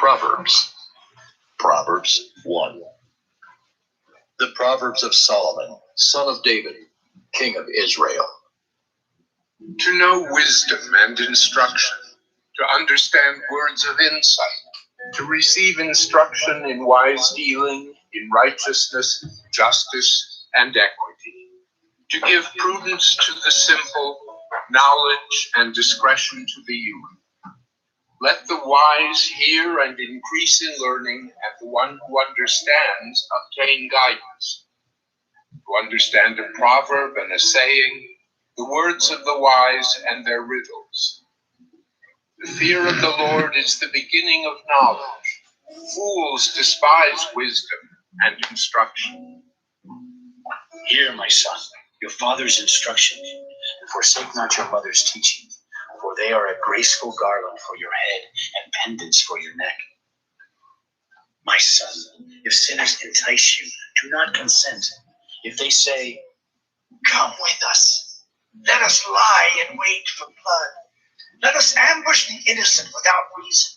Proverbs. Proverbs 1. The Proverbs of Solomon, son of David, king of Israel. To know wisdom and instruction, to understand words of insight, to receive instruction in wise dealing, in righteousness, justice, and equity, to give prudence to the simple, knowledge and discretion to the youth. Let the wise hear and increase in learning, and the one who understands obtain guidance. To understand a proverb and a saying, the words of the wise and their riddles. The fear of the Lord is the beginning of knowledge. Fools despise wisdom and instruction. Hear, my son, your father's instruction, and forsake not your mother's teaching, for they are a graceful garland for your head and pendants for your neck. My son, if sinners entice you, do not consent. If they say, "Come with us, let us lie in wait for blood. Let us ambush the innocent without reason.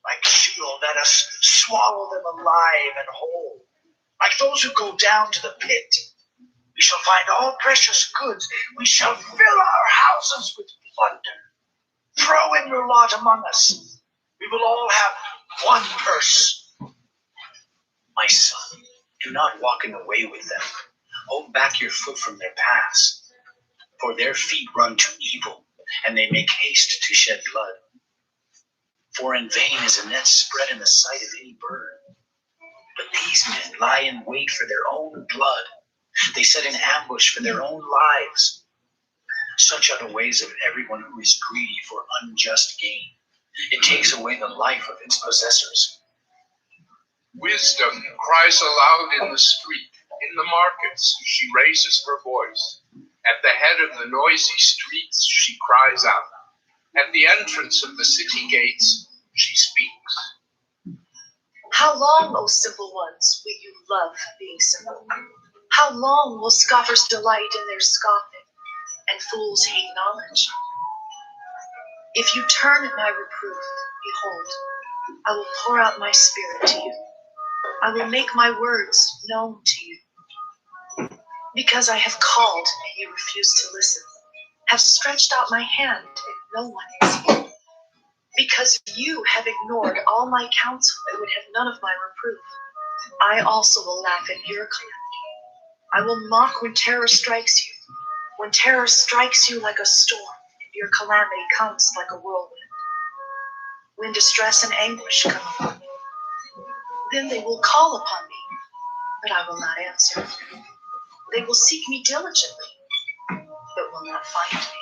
Like Sheol, let us swallow them alive and whole. Like those who go down to the pit, we shall find all precious goods. We shall fill our houses with plunder. Throw in your lot among us. We will all have one purse." My son, do not walk in the way with them. Hold back your foot from their paths. For their feet run to evil, and they make haste to shed blood. For in vain is a net spread in the sight of any bird. But these men lie in wait for their own blood. They set an ambush for their own lives. Such are the ways of everyone who is greedy for unjust gain. It takes away the life of its possessors. Wisdom cries aloud in the street. In the markets she raises her voice. At the head of the noisy streets she cries out. At the entrance of the city gates she speaks. How long, O simple ones, will you love being simple? How long will scoffers delight in their scoffing, and fools hate knowledge? If you turn at my reproof, behold, I will pour out my spirit to you. I will make my words known to you. Because I have called and you refuse to listen, have stretched out my hand and no one is here. Because you have ignored all my counsel and would have none of my reproof, I also will laugh at your calamity. I will mock when terror strikes you. When terror strikes you like a storm, and your calamity comes like a whirlwind. When distress and anguish come upon me, then they will call upon me, but I will not answer. They will seek me diligently, but will not find me.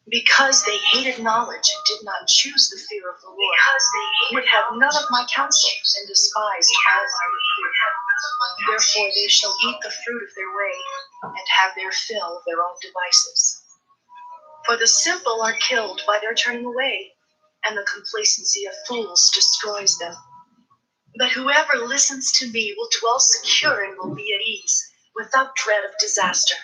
Because they hated knowledge and did not choose the fear of the Lord, would have none of my counsel and despised all my reproof. Therefore they shall eat the fruit of their way and have their fill of their own devices. For the simple are killed by their turning away, and the complacency of fools destroys them. But whoever listens to me will dwell secure and will be at ease, without dread of disaster.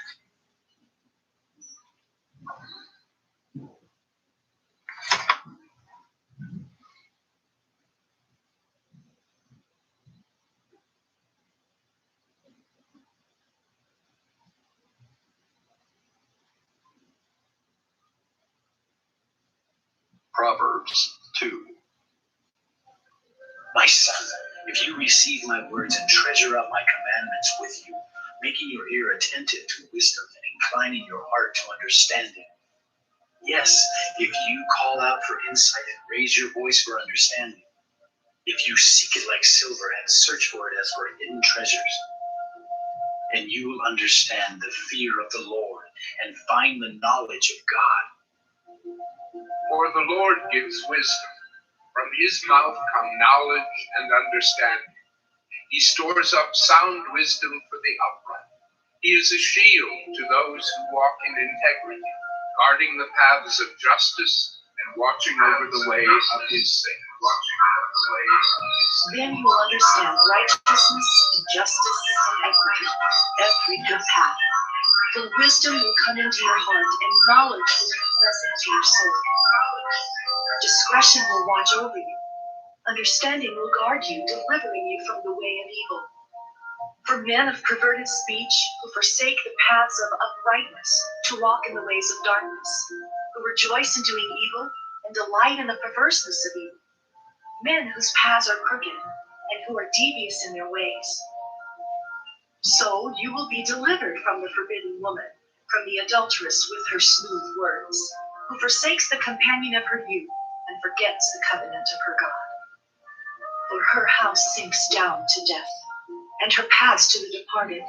Proverbs 2. My son, if you receive my words and treasure up my commandments with you, making your ear attentive to wisdom and inclining your heart to understanding. Yes, if you call out for insight and raise your voice for understanding, if you seek it like silver and search for it as for hidden treasures, then you will understand the fear of the Lord and find the knowledge of God. For the Lord gives wisdom. From his mouth come knowledge and understanding. He stores up sound wisdom for the upright. He is a shield to those who walk in integrity, guarding the paths of justice and watching over the way of his saints. Then you will understand righteousness and justice and equity, every good path. For wisdom will come into your heart, and knowledge will be pleasant to your soul. Discretion will watch over you, Understanding will guard you, delivering you from the way of evil. For men of perverted speech, who forsake the paths of uprightness, to walk in the ways of darkness, who rejoice in doing evil and delight in the perverseness of evil. Men whose paths are crooked and who are devious in their ways. So you will be delivered from the forbidden woman, from the adulteress with her smooth words, who forsakes the companion of her youth and forgets the covenant of her God. For her house sinks down to death, and her paths to the departed.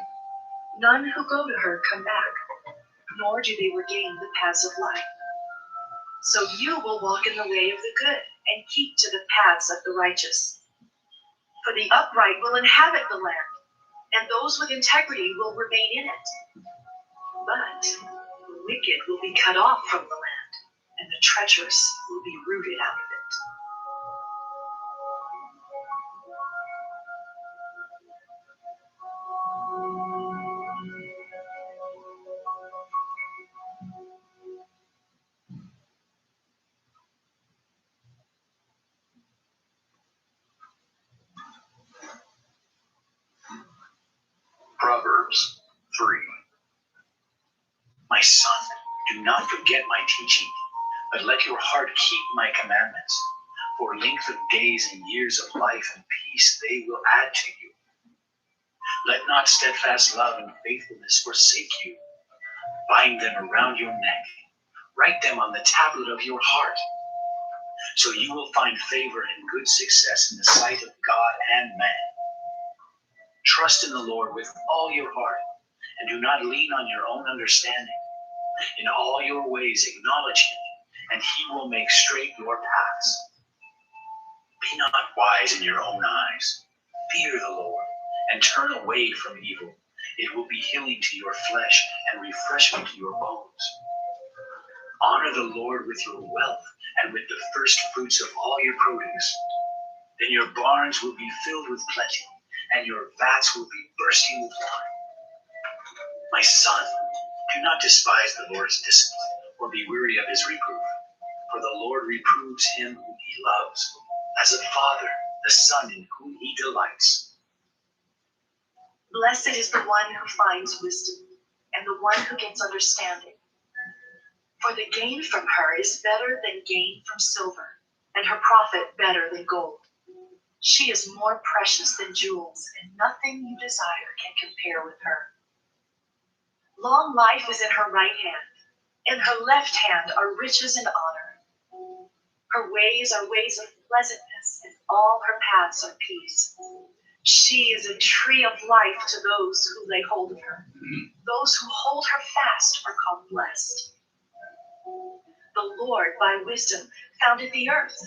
None who go to her come back, nor do they regain the paths of life. So you will walk in the way of the good and keep to the paths of the righteous. For the upright will inhabit the land, and those with integrity will remain in it. But the wicked will be cut off from the land, and the treacherous will be rooted out of it. Proverbs 3. My son, do not forget my teaching, but let your heart keep my commandments. For length of days and years of life and peace they will add to you. Let not steadfast love and faithfulness forsake you. Bind them around your neck. Write them on the tablet of your heart. So you will find favor and good success in the sight of God and man. Trust in the Lord with all your heart, and do not lean on your own understanding. In all your ways acknowledge him, and he will make straight your paths. Be not wise in your own eyes. Fear the Lord, and turn away from evil. It will be healing to your flesh and refreshment to your bones. Honor the Lord with your wealth and with the first fruits of all your produce. Then your barns will be filled with plenty, and your vats will be bursting with wine. My son, do not despise the Lord's discipline, or be weary of his reproof. For the Lord reproves him whom he loves, as a father the son in whom he delights. Blessed is the one who finds wisdom, and the one who gets understanding. For the gain from her is better than gain from silver, and her profit better than gold. She is more precious than jewels, and nothing you desire can compare with her. Long life is in her right hand. In her left hand are riches and honor. Her ways are ways of pleasantness, and all her paths are peace. She is a tree of life to those who lay hold of her. Those who hold her fast are called blessed. The Lord, by wisdom, founded the earth.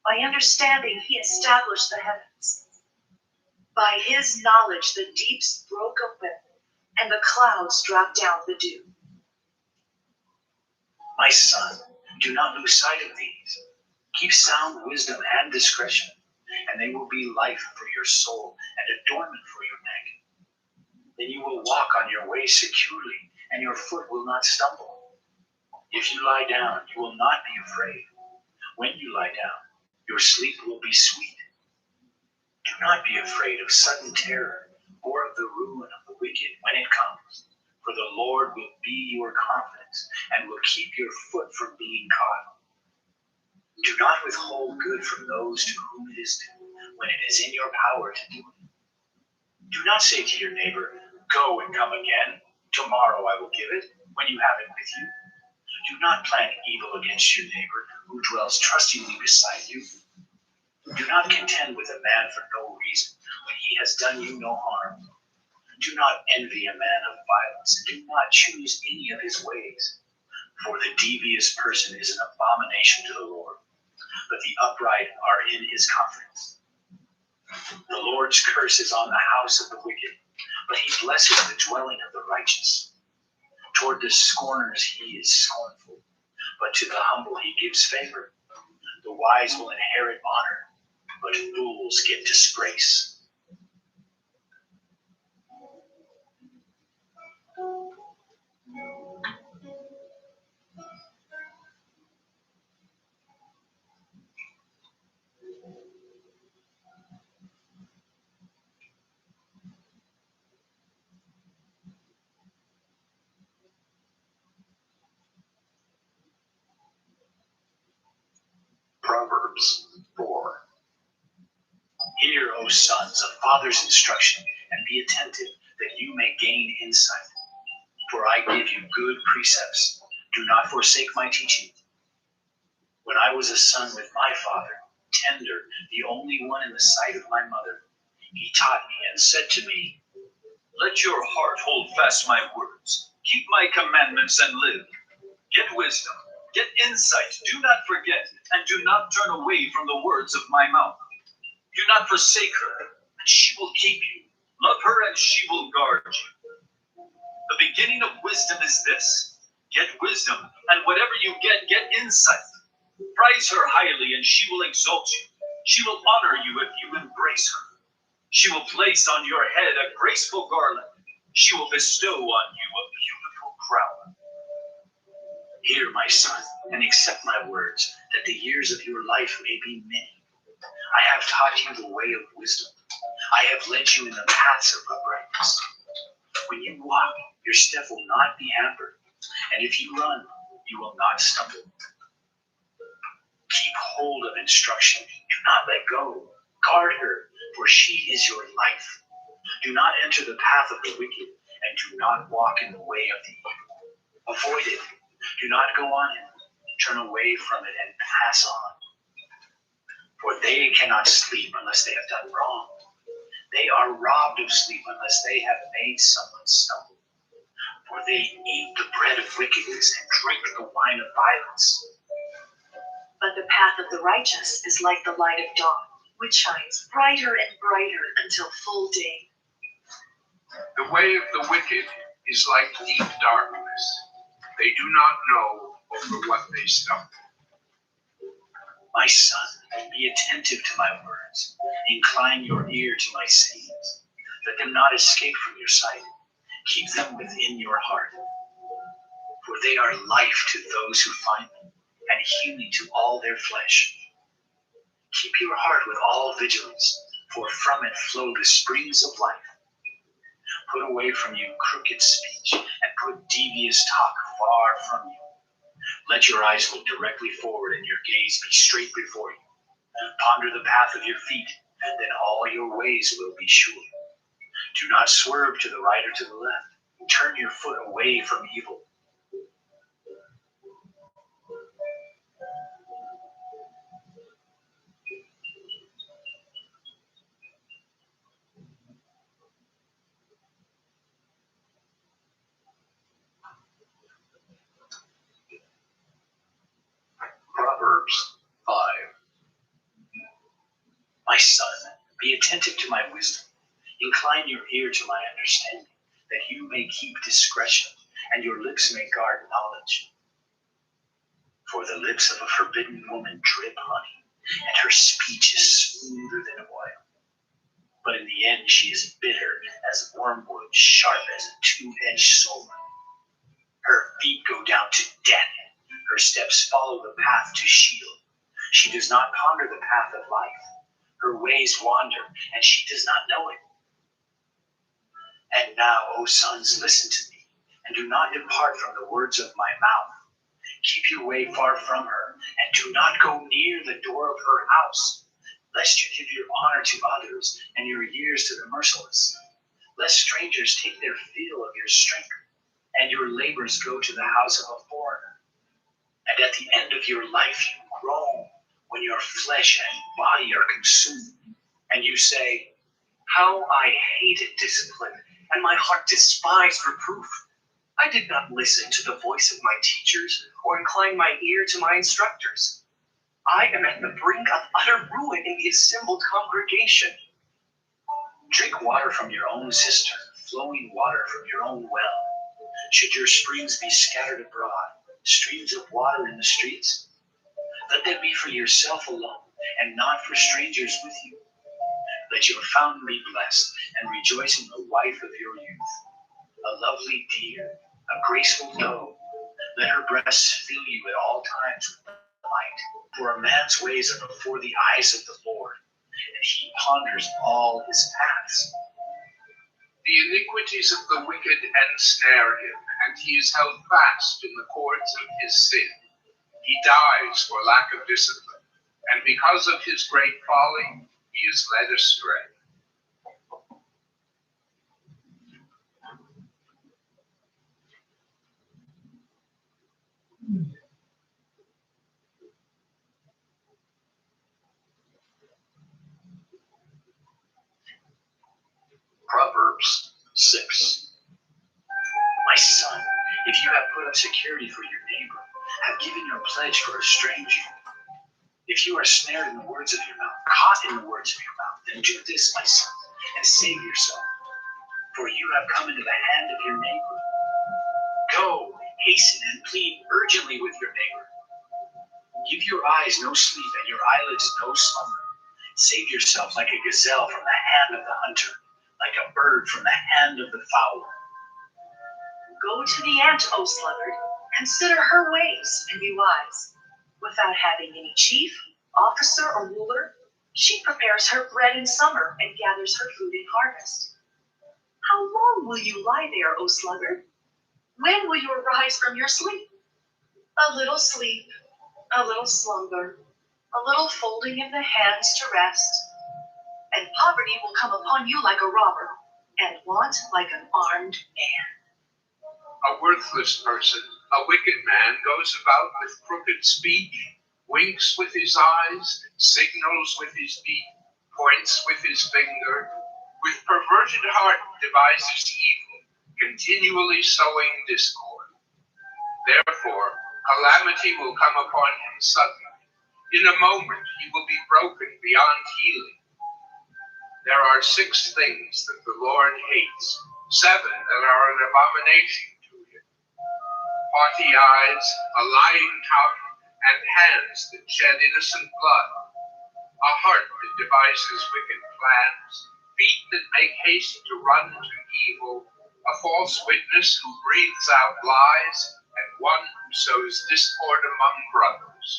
By understanding, he established the heavens. By his knowledge, the deeps broke open, and the clouds dropped down the dew. My son, do not lose sight of these. Keep sound wisdom and discretion, and they will be life for your soul and adornment for your neck. Then you will walk on your way securely, and your foot will not stumble. If you lie down, you will not be afraid. When you lie down, your sleep will be sweet. Do not be afraid of sudden terror, or of the ruin of the wicked when it comes. For the Lord will be your confidence, and will keep your foot from being caught. Do not withhold good from those to whom it is due, when it is in your power to do it. Do not say to your neighbor, "Go and come again. Tomorrow I will give it," when you have it with you. Do not plan evil against your neighbor who dwells trustingly beside you. Do not contend with a man for no reason, when he has done you no harm. Do not envy a man of violence, and do not choose any of his ways. For the devious person is an abomination to the Lord, but the upright are in his confidence. The Lord's curse is on the house of the wicked, but he blesses the dwelling of the righteous. Toward the scorners he is scornful, but to the humble he gives favor. The wise will inherit honor, but fools get disgrace. Proverbs 4. Hear, O sons, a father's instruction, and be attentive that you may gain insight. For I give you good precepts. Do not forsake my teaching. When I was a son with my father, tender, the only one in the sight of my mother, he taught me and said to me, let your heart hold fast my words. Keep my commandments and live. Get wisdom, get insight. Do not forget, and do not turn away from the words of my mouth. Do not forsake her, and she will keep you. Love her, and she will guard you. The beginning of wisdom is this. Get wisdom, and whatever you get insight. Prize her highly, and she will exalt you. She will honor you if you embrace her. She will place on your head a graceful garland. She will bestow on you a beautiful crown. Hear, my son, and accept my words, that the years of your life may be many. I have taught you the way of wisdom. I have led you in the paths of uprightness. When you walk, your step will not be hampered, and if you run, you will not stumble. Keep hold of instruction. Do not let go. Guard her, for she is your life. Do not enter the path of the wicked, and do not walk in the way of the evil. Avoid it. Do not go on it. Turn away from it and pass on. For they cannot sleep unless they have done wrong. They are robbed of sleep unless they have made someone stumble. For they eat the bread of wickedness and drink the wine of violence. But the path of the righteous is like the light of dawn, which shines brighter and brighter until full day. The way of the wicked is like deep darkness. They do not know over what they stumble. My son, be attentive to my words. Incline your ear to my sayings. Let them not escape from your sight. Keep them within your heart. For they are life to those who find them, and healing to all their flesh. Keep your heart with all vigilance, for from it flow the springs of life. Put away from you crooked speech, and put devious talk far from you. Let your eyes look directly forward, and your gaze be straight before you. Ponder the path of your feet, then all your ways will be sure. Do not swerve to the right or to the left. Turn your foot away from evil. Proverbs 5. My son, be attentive to my wisdom. Incline your ear to my understanding, that you may keep discretion, and your lips may guard knowledge. For the lips of a forbidden woman drip honey, and her speech is smoother than oil. But in the end she is bitter as wormwood, sharp as a two-edged sword. Her feet go down to death. Her steps follow the path to Sheol. She does not ponder the path of life. Her ways wander, and she does not know it. And now, O sons, listen to me, and do not depart from the words of my mouth. Keep your way far from her, and do not go near the door of her house, lest you give your honor to others and your years to the merciless. Lest strangers take their fill of your strength, and your labors go to the house of a foreigner. And at the end of your life you groan, when your flesh and body are consumed, and you say, how I hated discipline, and my heart despised reproof. I did not listen to the voice of my teachers, or incline my ear to my instructors. I am at the brink of utter ruin in the assembled congregation. Drink water from your own cistern, flowing water from your own well. Should your springs be scattered abroad, streams of water in the streets? Let them be for yourself alone, and not for strangers with you. Let your fountain be blessed, and rejoice in the wife of your youth. A lovely deer, a graceful doe. Let her breasts fill you at all times with light. For a man's ways are before the eyes of the Lord, and he ponders all his paths. The iniquities of the wicked ensnare him, and he is held fast in the cords of his sin. He dies for lack of discipline, and and because of his great folly, he is led astray. Proverbs 6. My son, if you have put up security for your neighbor, have given your pledge for a stranger, if you are snared in the words of your mouth, caught in the words of your mouth, then do this, my son, and save yourself. For you have come into the hand of your neighbor. Go, hasten, and plead urgently with your neighbor. Give your eyes no sleep and your eyelids no slumber. Save yourself like a gazelle from the hand of the hunter, like a bird from the hand of the fowler. Go to the ant, O sluggard, consider her ways and be wise. Without having any chief, officer, or ruler, she prepares her bread in summer and gathers her food in harvest. How long will you lie there, O sluggard? When will you arise from your sleep? A little sleep, a little slumber, a little folding of the hands to rest, and poverty will come upon you like a robber, and want like an armed man. A worthless person, a wicked man, goes about with crooked speech, winks with his eyes, signals with his feet, points with his finger, with perverted heart devises evil, continually sowing discord. Therefore, calamity will come upon him suddenly. In a moment he will be broken beyond healing. There are 6 things that the Lord hates, 7 that are an abomination to him: haughty eyes, a lying tongue, and hands that shed innocent blood, a heart that devises wicked plans, feet that make haste to run to evil, a false witness who breathes out lies, and one who sows discord among brothers.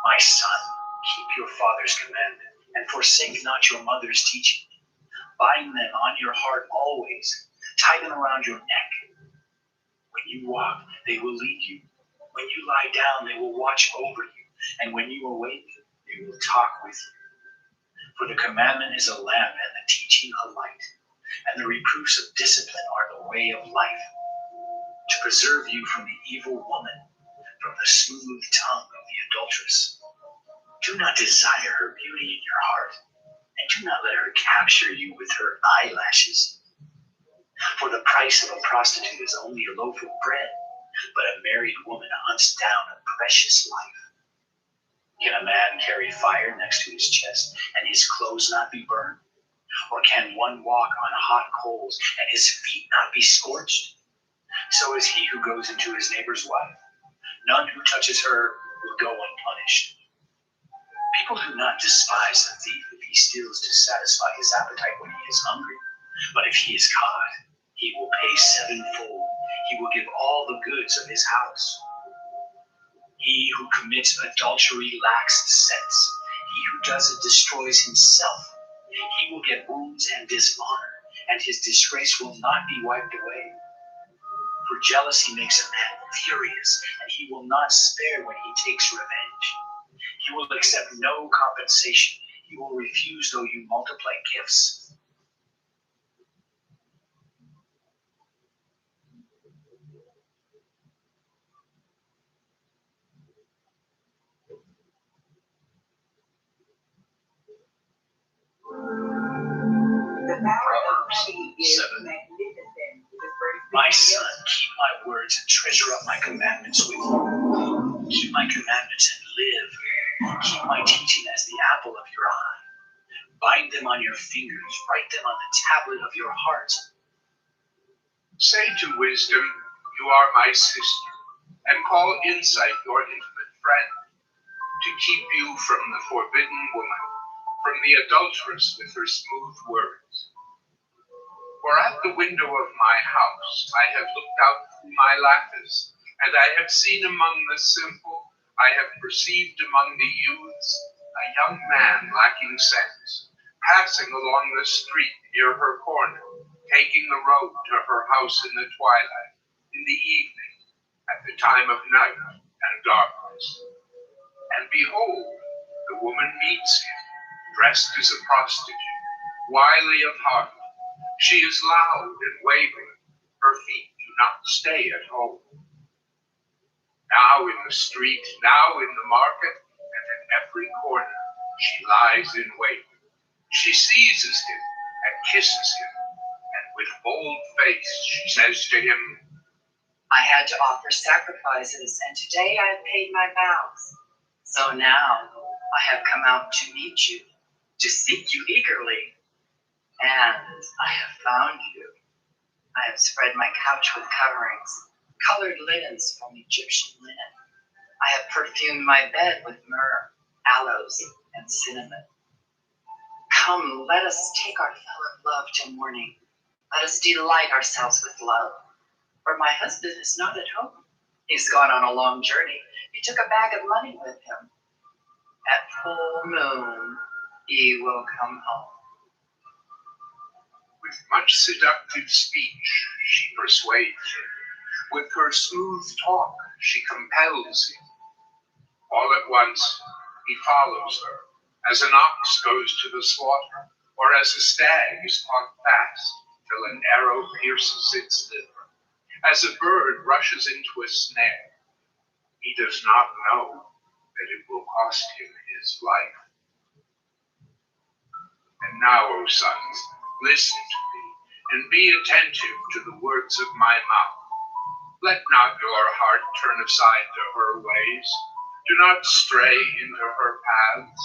My son, keep your father's commandment, and forsake not your mother's teaching. Bind them on your heart always. Tie them around your neck. When you walk, they will lead you. When you lie down, they will watch over you. And when you awake, they will talk with you. For the commandment is a lamp, and the teaching a light. And the reproofs of discipline are the way of life, to preserve you from the evil woman, from the smooth tongue of the adulteress. Do not desire her beauty in your heart, and do not let her capture you with her eyelashes. For the price of a prostitute is only a loaf of bread, but a married woman hunts down a precious life. Can a man carry fire next to his chest, and his clothes not be burned? Or can one walk on hot coals, and his feet not be scorched? So is he who goes into his neighbor's wife. None who touches her will go unpunished. People do not despise the thief if he steals to satisfy his appetite when he is hungry. But if he is caught, he will pay 7-fold. He will give all the goods of his house. He who commits adultery lacks sense. He who does it destroys himself. He will get wounds and dishonor, and his disgrace will not be wiped away. For jealousy makes a man furious, and he will not spare when he takes revenge. He will accept no compensation. He will refuse though you multiply gifts. Proverbs 7. My son, keep my words and treasure up my commandments with you. Keep my commandments and live. Keep my teaching as the apple of your eye. Bind them on your fingers. Write them on the tablet of your heart. Say to wisdom, you are my sister, and call insight your intimate friend, to keep you from the forbidden woman, from the adulteress with her smooth words. For at the window of my house I have looked out through my lattice, and I have seen among the simple, I have perceived among the youths, a young man lacking sense, passing along the street near her corner, taking the road to her house in the twilight, in the evening, at the time of night and darkness. And behold, the woman meets him, dressed as a prostitute, wily of heart. She is loud and wavering. Her feet do not stay at home. Now in the street, now in the market, and in every corner, she lies in wait. She seizes him and kisses him, and with bold face she says to him, I had to offer sacrifices, and today I have paid my vows. So now I have come out to meet you, to seek you eagerly, and I have found you. I have spread my couch with coverings, colored linens from Egyptian linen. I have perfumed my bed with myrrh, aloes, and cinnamon. Come, let us take our fill of love till morning. Let us delight ourselves with love. For my husband is not at home. He's gone on a long journey. He took a bag of money with him. At full moon, he will come home. with much seductive speech she persuades him. With her smooth talk she compels him. All at once he follows her, as an ox goes to the slaughter, or as a stag is caught fast till an arrow pierces its liver, as a bird rushes into a snare. He does not know that it will cost him his life. And now, O sons, listen to me, and be attentive to the words of my mouth. Let not your heart turn aside to her ways. Do not stray into her paths,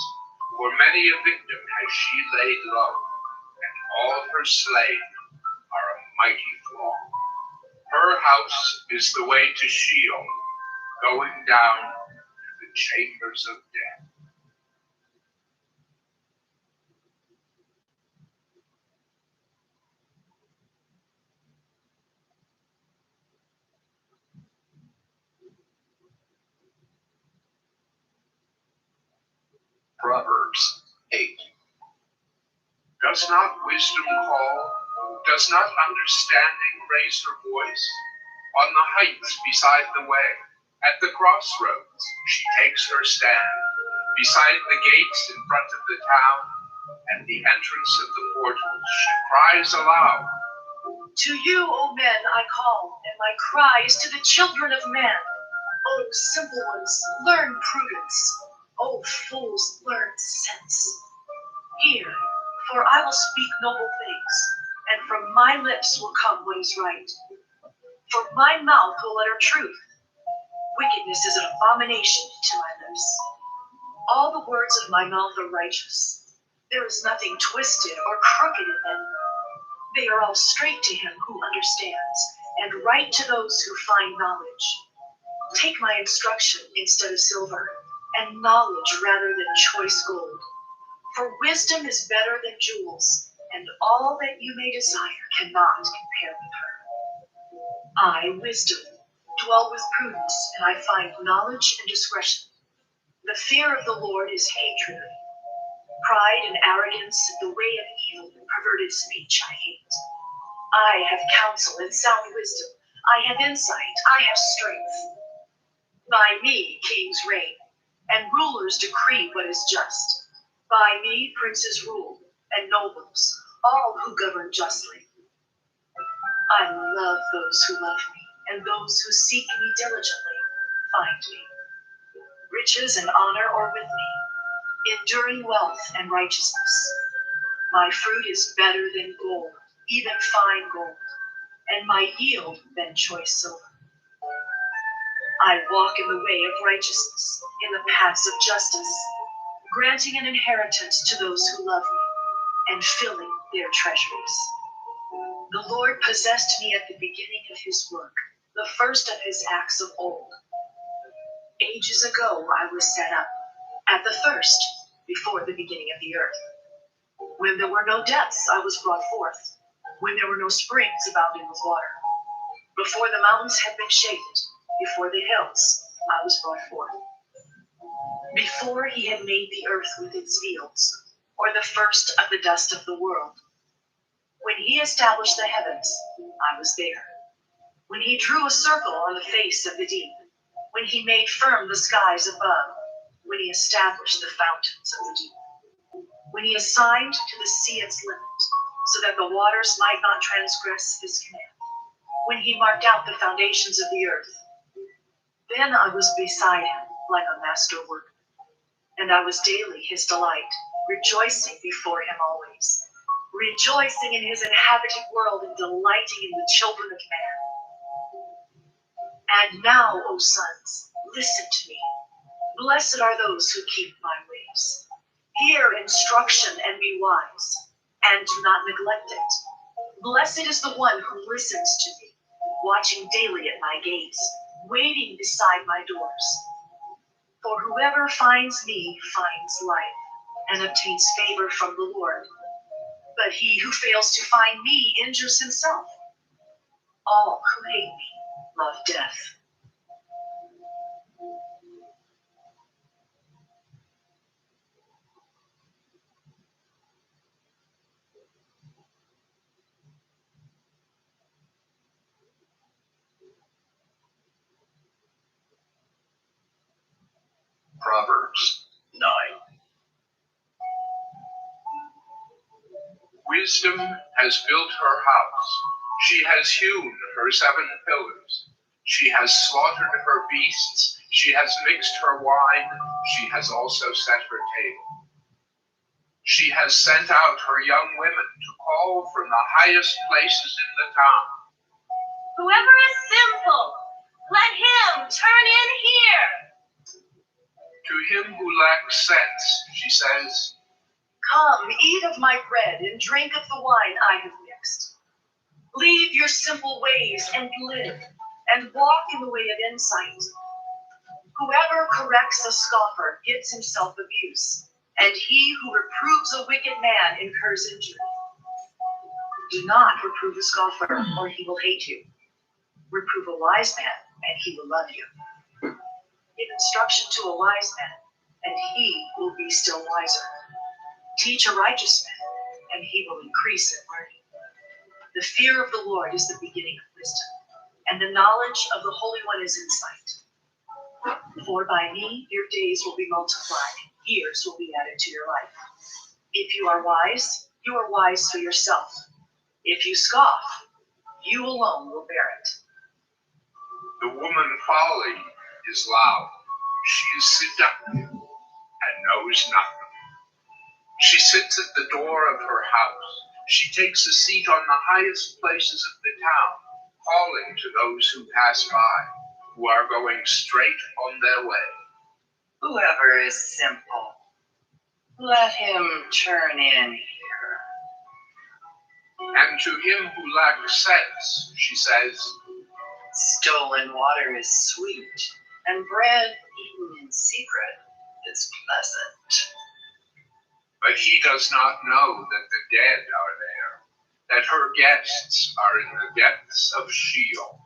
for many a victim has she laid low, and all her slain are a mighty throng. Her house is the way to Sheol, going down to the chambers of death. Proverbs 8. Does not wisdom call? Does not understanding raise her voice? On the heights beside the way, at the crossroads, she takes her stand. Beside the gates in front of the town, and the entrance of the portals, she cries aloud. To you, O men, I call, and my cry is to the children of men. O simple ones, learn prudence. O fools, learn sense. Hear, for I will speak noble things, and from my lips will come what is right. For my mouth will utter truth. Wickedness is an abomination to my lips. All the words of my mouth are righteous. There is nothing twisted or crooked in them. They are all straight to him who understands, and right to those who find knowledge. Take my instruction instead of silver, and knowledge rather than choice gold. For wisdom is better than jewels, and all that you may desire cannot compare with her. I, wisdom, dwell with prudence, and I find knowledge and discretion. The fear of the Lord is hatred. Pride and arrogance, the way of evil and perverted speech I hate. I have counsel and sound wisdom. I have insight. I have strength. By me kings reign, and rulers decree what is just. By me princes rule, and nobles, all who govern justly. I love those who love me, and those who seek me diligently find me. Riches and honor are with me, enduring wealth and righteousness. My fruit is better than gold, even fine gold, and my yield than choice silver. I walk in the way of righteousness, in the paths of justice, granting an inheritance to those who love me, and filling their treasuries. The Lord possessed me at the beginning of his work, the first of his acts of old. Ages ago I was set up, at the first, before the beginning of the earth. When there were no depths, I was brought forth, when there were no springs abounding with water. Before the mountains had been shaped, before the hills, I was brought forth. Before he had made the earth with its fields, or the first of the dust of the world. When he established the heavens, I was there. When he drew a circle on the face of the deep, when he made firm the skies above, when he established the fountains of the deep, when he assigned to the sea its limit, so that the waters might not transgress his command, when he marked out the foundations of the earth. Then I was beside him like a master workman, and I was daily his delight, rejoicing before him always, rejoicing in his inhabited world and delighting in the children of man. And now, O sons, listen to me. Blessed are those who keep my ways. Hear instruction and be wise, and do not neglect it. Blessed is the one who listens to me, watching daily at my gates, waiting beside my doors. For whoever finds me finds life, and obtains favor from the Lord. But he who fails to find me injures himself. All who hate me love death. Proverbs 9. Wisdom has built her house. She has hewn her 7 pillars. She has slaughtered her beasts. She has mixed her wine. She has also set her table. She has sent out her young women to call from the highest places in the town. Whoever is simple, let him turn in here. To him who lacks sense, she says, Come, eat of my bread and drink of the wine I have mixed. Leave your simple ways and live, and walk in the way of insight. Whoever corrects a scoffer gives himself abuse, and he who reproves a wicked man incurs injury. Do not reprove a scoffer, or he will hate you. Reprove a wise man, and he will love you. Give instruction to a wise man, and he will be still wiser. Teach a righteous man, and he will increase in learning. The fear of the Lord is the beginning of wisdom, and the knowledge of the Holy One is insight. For by me your days will be multiplied, years will be added to your life. If you are wise for yourself. If you scoff, you alone will bear it. the woman folly is loud. She is seductive and knows nothing. She sits at the door of her house. She takes a seat on the highest places of the town, calling to those who pass by, who are going straight on their way. Whoever is simple, let him turn in here. And to him who lacks sense, she says, Stolen water is sweet, and bread eaten in secret is pleasant. but he does not know that the dead are there, that her guests are in the depths of Sheol.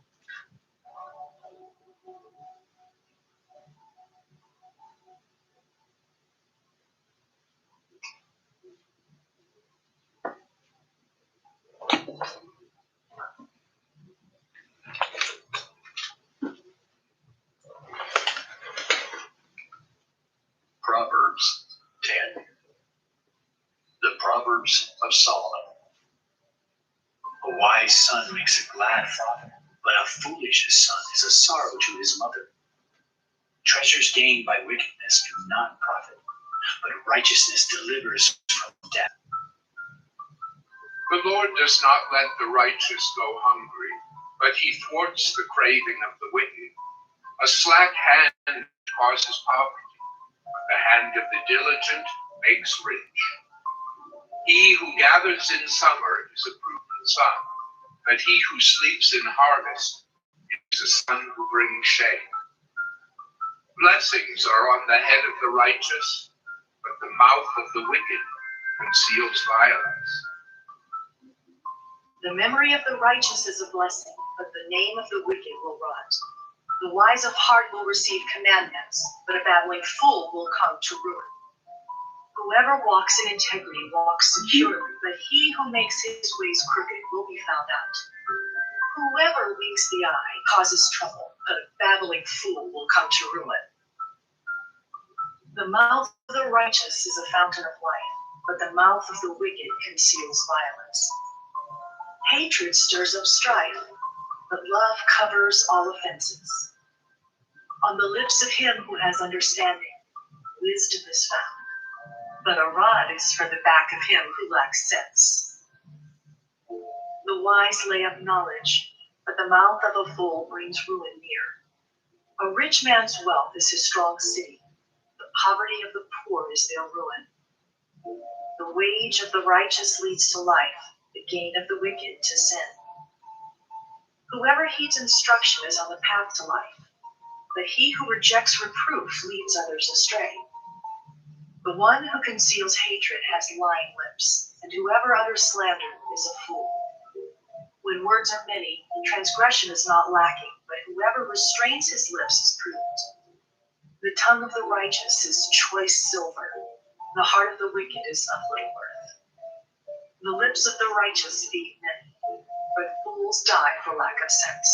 Proverbs 10. The Proverbs of Solomon. A wise son makes a glad father, but a foolish son is a sorrow to his mother. Treasures gained by wickedness do not profit, but righteousness delivers from death. The Lord does not let the righteous go hungry, but he thwarts the craving of the wicked. A slack hand causes poverty, but the hand of the diligent makes rich. He who gathers in summer is a prudent son, but he who sleeps in harvest is a son who brings shame. Blessings are on the head of the righteous, but the mouth of the wicked conceals violence. The memory of the righteous is a blessing, but the name of the wicked will rot. The wise of heart will receive commandments, but a babbling fool will come to ruin. Whoever walks in integrity walks securely, but he who makes his ways crooked will be found out. Whoever winks the eye causes trouble, but a babbling fool will come to ruin. The mouth of the righteous is a fountain of life, but the mouth of the wicked conceals violence. Hatred stirs up strife, but love covers all offenses. On the lips of him who has understanding, wisdom is found, but a rod is for the back of him who lacks sense. The wise lay up knowledge, but the mouth of a fool brings ruin near. A rich man's wealth is his strong city, the poverty of the poor is their ruin. The wage of the righteous leads to life, the gain of the wicked to sin. Whoever heeds instruction is on the path to life, but he who rejects reproof leads others astray. The one who conceals hatred has lying lips, and whoever utters slander is a fool. When words are many, transgression is not lacking, but whoever restrains his lips is prudent. The tongue of the righteous is choice silver, the heart of the wicked is of little worth. The lips of the righteous feed many, but fools die for lack of sense.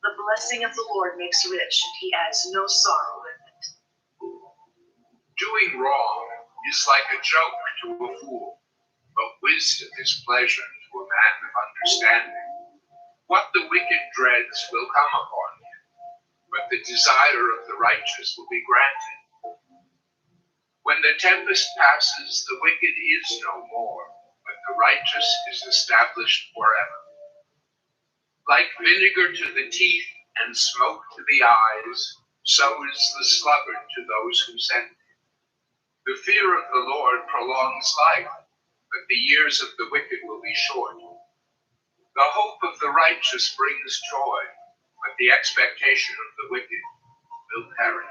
The blessing of the Lord makes rich, and he adds no sorrow with it. Doing wrong is like a joke to a fool, but wisdom is pleasure to a man of understanding. What the wicked dreads will come upon him, but the desire of the righteous will be granted. When the tempest passes, the wicked is no more, but the righteous is established forever. Like vinegar to the teeth and smoke to the eyes, so is the sluggard to those who send him. The fear of the Lord prolongs life, but the years of the wicked will be short. The hope of the righteous brings joy, but the expectation of the wicked will perish.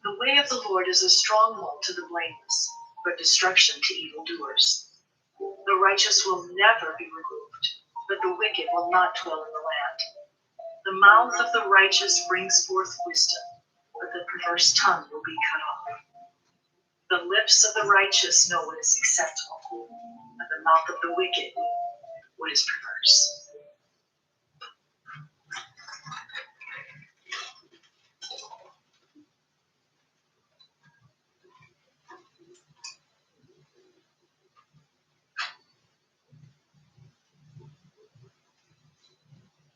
The way of the Lord is a stronghold to the blameless, but destruction to evildoers. The righteous will never be removed, but the wicked will not dwell in the land. The mouth of the righteous brings forth wisdom, but the perverse tongue will be cut off. The lips of the righteous know what is acceptable, but the mouth of the wicked what is perverse.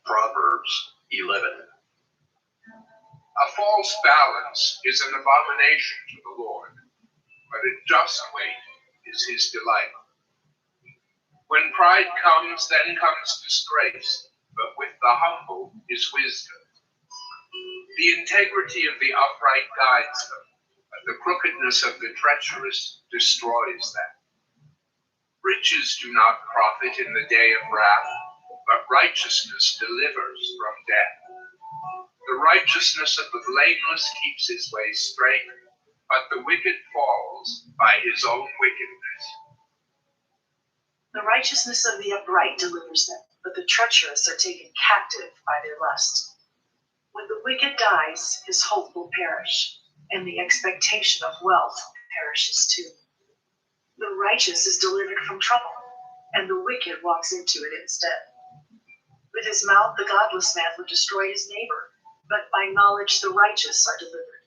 Proverbs 11. A false balance is an abomination to the Lord, but a just weight is his delight. When pride comes, then comes disgrace, but with the humble is wisdom. The integrity of the upright guides them, but the crookedness of the treacherous destroys them. Riches do not profit in the day of wrath, but righteousness delivers from death. The righteousness of the blameless keeps his way straight, but the wicked falls by his own wickedness. The righteousness of the upright delivers them, but the treacherous are taken captive by their lust. When the wicked dies, his hope will perish, and the expectation of wealth perishes too. The righteous is delivered from trouble, and the wicked walks into it instead. With his mouth, the godless man would destroy his neighbor, but by knowledge the righteous are delivered.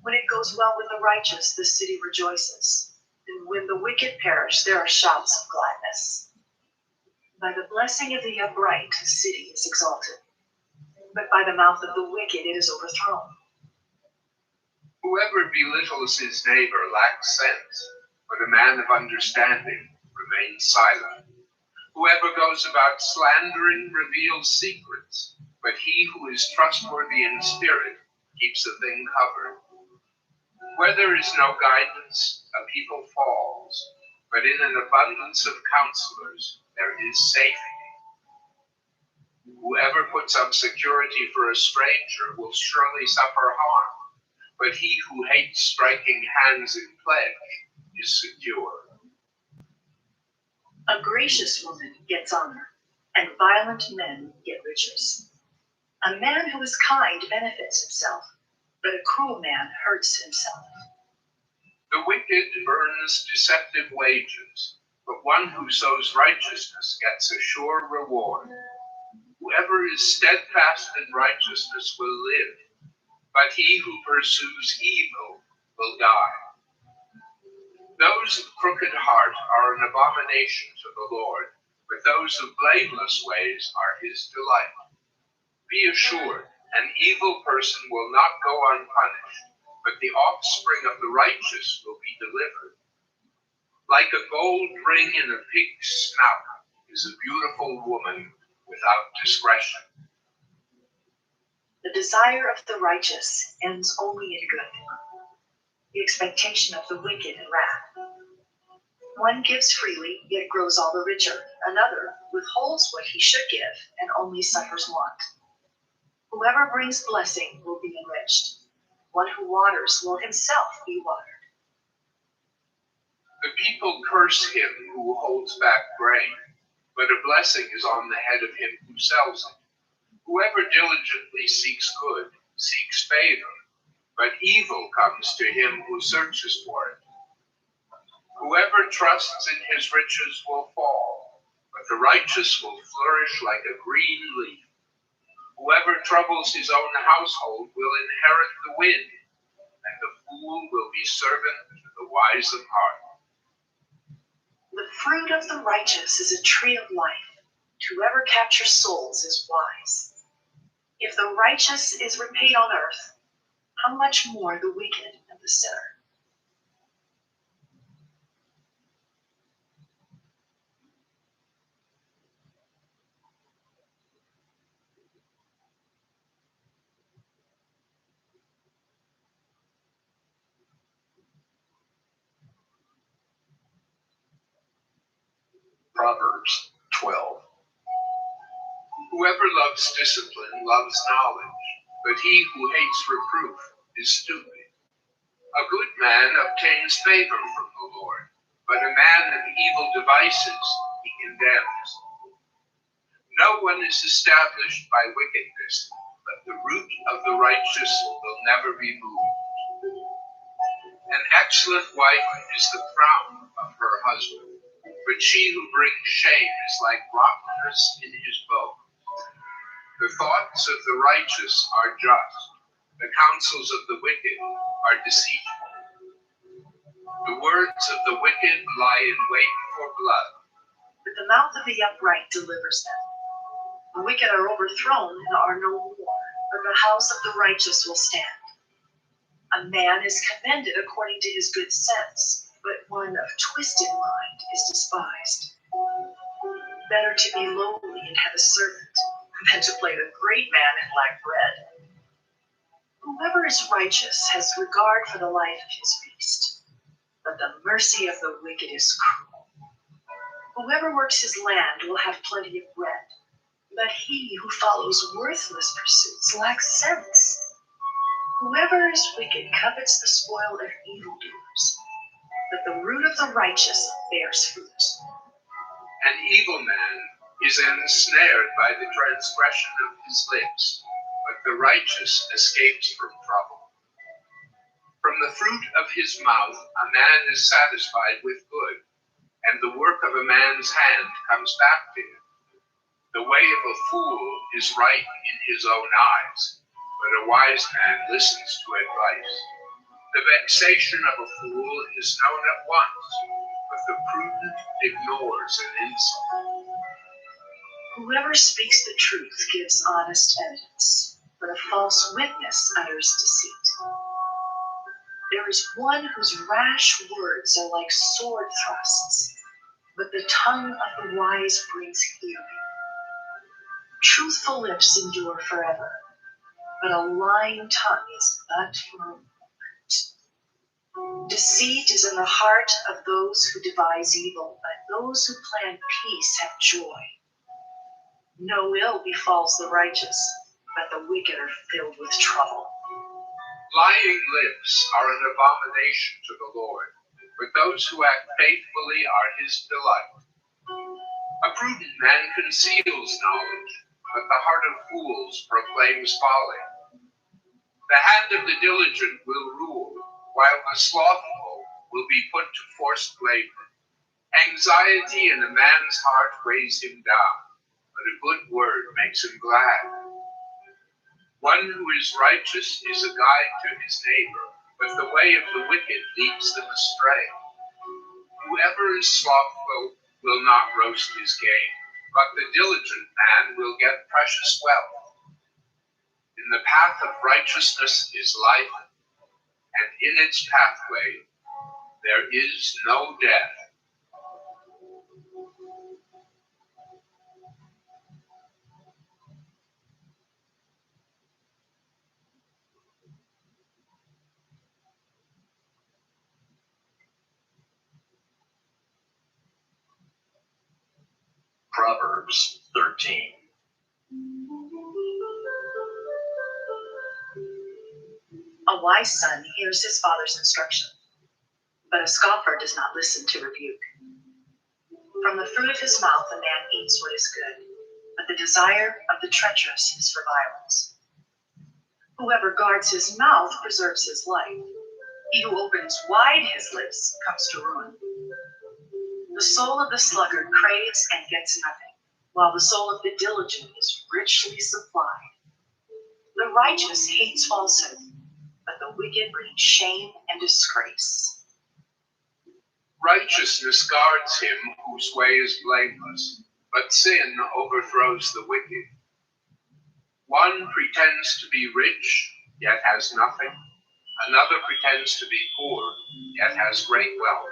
When it goes well with the righteous, the city rejoices, and when the wicked perish, there are shouts of gladness. By the blessing of the upright, the city is exalted, but by the mouth of the wicked it is overthrown. Whoever belittles his neighbor lacks sense, but a man of understanding remains silent. Whoever goes about slandering reveals secrets, but he who is trustworthy in spirit keeps a thing covered. Where there is no guidance, a people falls, but in an abundance of counselors there is safety. Whoever puts up security for a stranger will surely suffer harm, but he who hates striking hands in pledge is secure. A gracious woman gets honor, and violent men get riches. A man who is kind benefits himself, but a cruel man hurts himself. The wicked earns deceptive wages, but one who sows righteousness gets a sure reward. Whoever is steadfast in righteousness will live, but he who pursues evil will die. Those of crooked heart are an abomination to the Lord, but those of blameless ways are his delight. Be assured, an evil person will not go unpunished, but the offspring of the righteous will be delivered. Like a gold ring in a pig's snout is a beautiful woman without discretion. The desire of the righteous ends only in good. The expectation of the wicked in wrath. One gives freely, yet grows all the richer. Another withholds what he should give and only suffers want. Whoever brings blessing will be enriched. One who waters will himself be watered. The people curse him who holds back grain, but a blessing is on the head of him who sells it. Whoever diligently seeks good seeks favor, but evil comes to him who searches for it. Whoever trusts in his riches will fall, but the righteous will flourish like a green leaf. Whoever troubles his own household will inherit the wind, and the fool will be servant to the wise of heart. The fruit of the righteous is a tree of life. Whoever captures souls is wise. If the righteous is repaid on earth, how much more the wicked and the sinner? Proverbs 12. Whoever loves discipline loves knowledge, but he who hates reproof is stupid. A good man obtains favor from the Lord, but a man of evil devices he condemns. No one is established by wickedness, but the root of the righteous will never be moved. An excellent wife is the crown of her husband, but she who brings shame is like rottenness in his bones. The thoughts of the righteous are just, the counsels of the wicked are deceitful. The words of the wicked lie in wait for blood, But the mouth of the upright delivers them. The wicked are overthrown and are no more, but the house of the righteous will stand. A man is commended according to his good sense, but one of twisted mind is despised. Better to be lowly and have a servant than to play the great man and lack bread. Whoever is righteous has regard for the life of his beast, but the mercy of the wicked is cruel. Whoever works his land will have plenty of bread, but he who follows worthless pursuits lacks sense. Whoever is wicked covets the spoil of evildoers, but the root of the righteous bears fruit. An evil man is ensnared by the transgression of his lips, but the righteous escapes from trouble. From the fruit of his mouth a man is satisfied with good, and the work of a man's hand comes back to him. The way of a fool is right in his own eyes, but a wise man listens to advice. The vexation of a fool is known at once, but the prudent ignores an insult. Whoever speaks the truth gives honest evidence, but a false witness utters deceit. There is one whose rash words are like sword thrusts, but the tongue of the wise brings healing. Truthful lips endure forever, but a lying tongue is but for a moment. Deceit is in the heart of those who devise evil, but those who plan peace have joy. No ill befalls the righteous, but the wicked are filled with trouble. Lying lips are an abomination to the Lord, but those who act faithfully are his delight. A prudent man conceals knowledge, but the heart of fools proclaims folly. The hand of the diligent will rule, while the slothful will be put to forced labor. Anxiety in a man's heart weighs him down, but a good word makes him glad. One who is righteous is a guide to his neighbor, but the way of the wicked leads them astray. Whoever is slothful will not roast his game, but the diligent man will get precious wealth. In the path of righteousness is life, and in its pathway there is no death. Proverbs 13. A wise son hears his father's instruction, but a scoffer does not listen to rebuke. From the fruit of his mouth a man eats what is good, but the desire of the treacherous is for violence. Whoever guards his mouth preserves his life. He who opens wide his lips comes to ruin. The soul of the sluggard craves and gets nothing, while the soul of the diligent is richly supplied. The righteous hates falsehood, but the wicked bring shame and disgrace. Righteousness guards him whose way is blameless, but sin overthrows the wicked. One pretends to be rich, yet has nothing. Another pretends to be poor, yet has great wealth.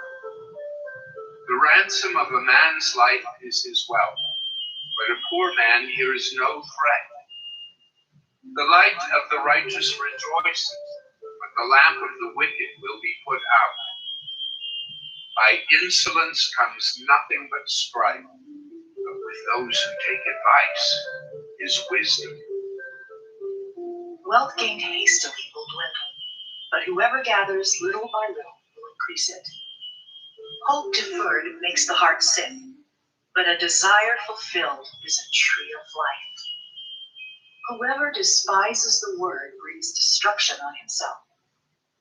The ransom of a man's life is his wealth, but a poor man hears no threat. The light of the righteous rejoices, but the lamp of the wicked will be put out. By insolence comes nothing but strife, but with those who take advice is wisdom. Wealth gained hastily will dwindle, but whoever gathers little by little will increase it. Hope deferred makes the heart sick, but a desire fulfilled is a tree of life. Whoever despises the word brings destruction on himself,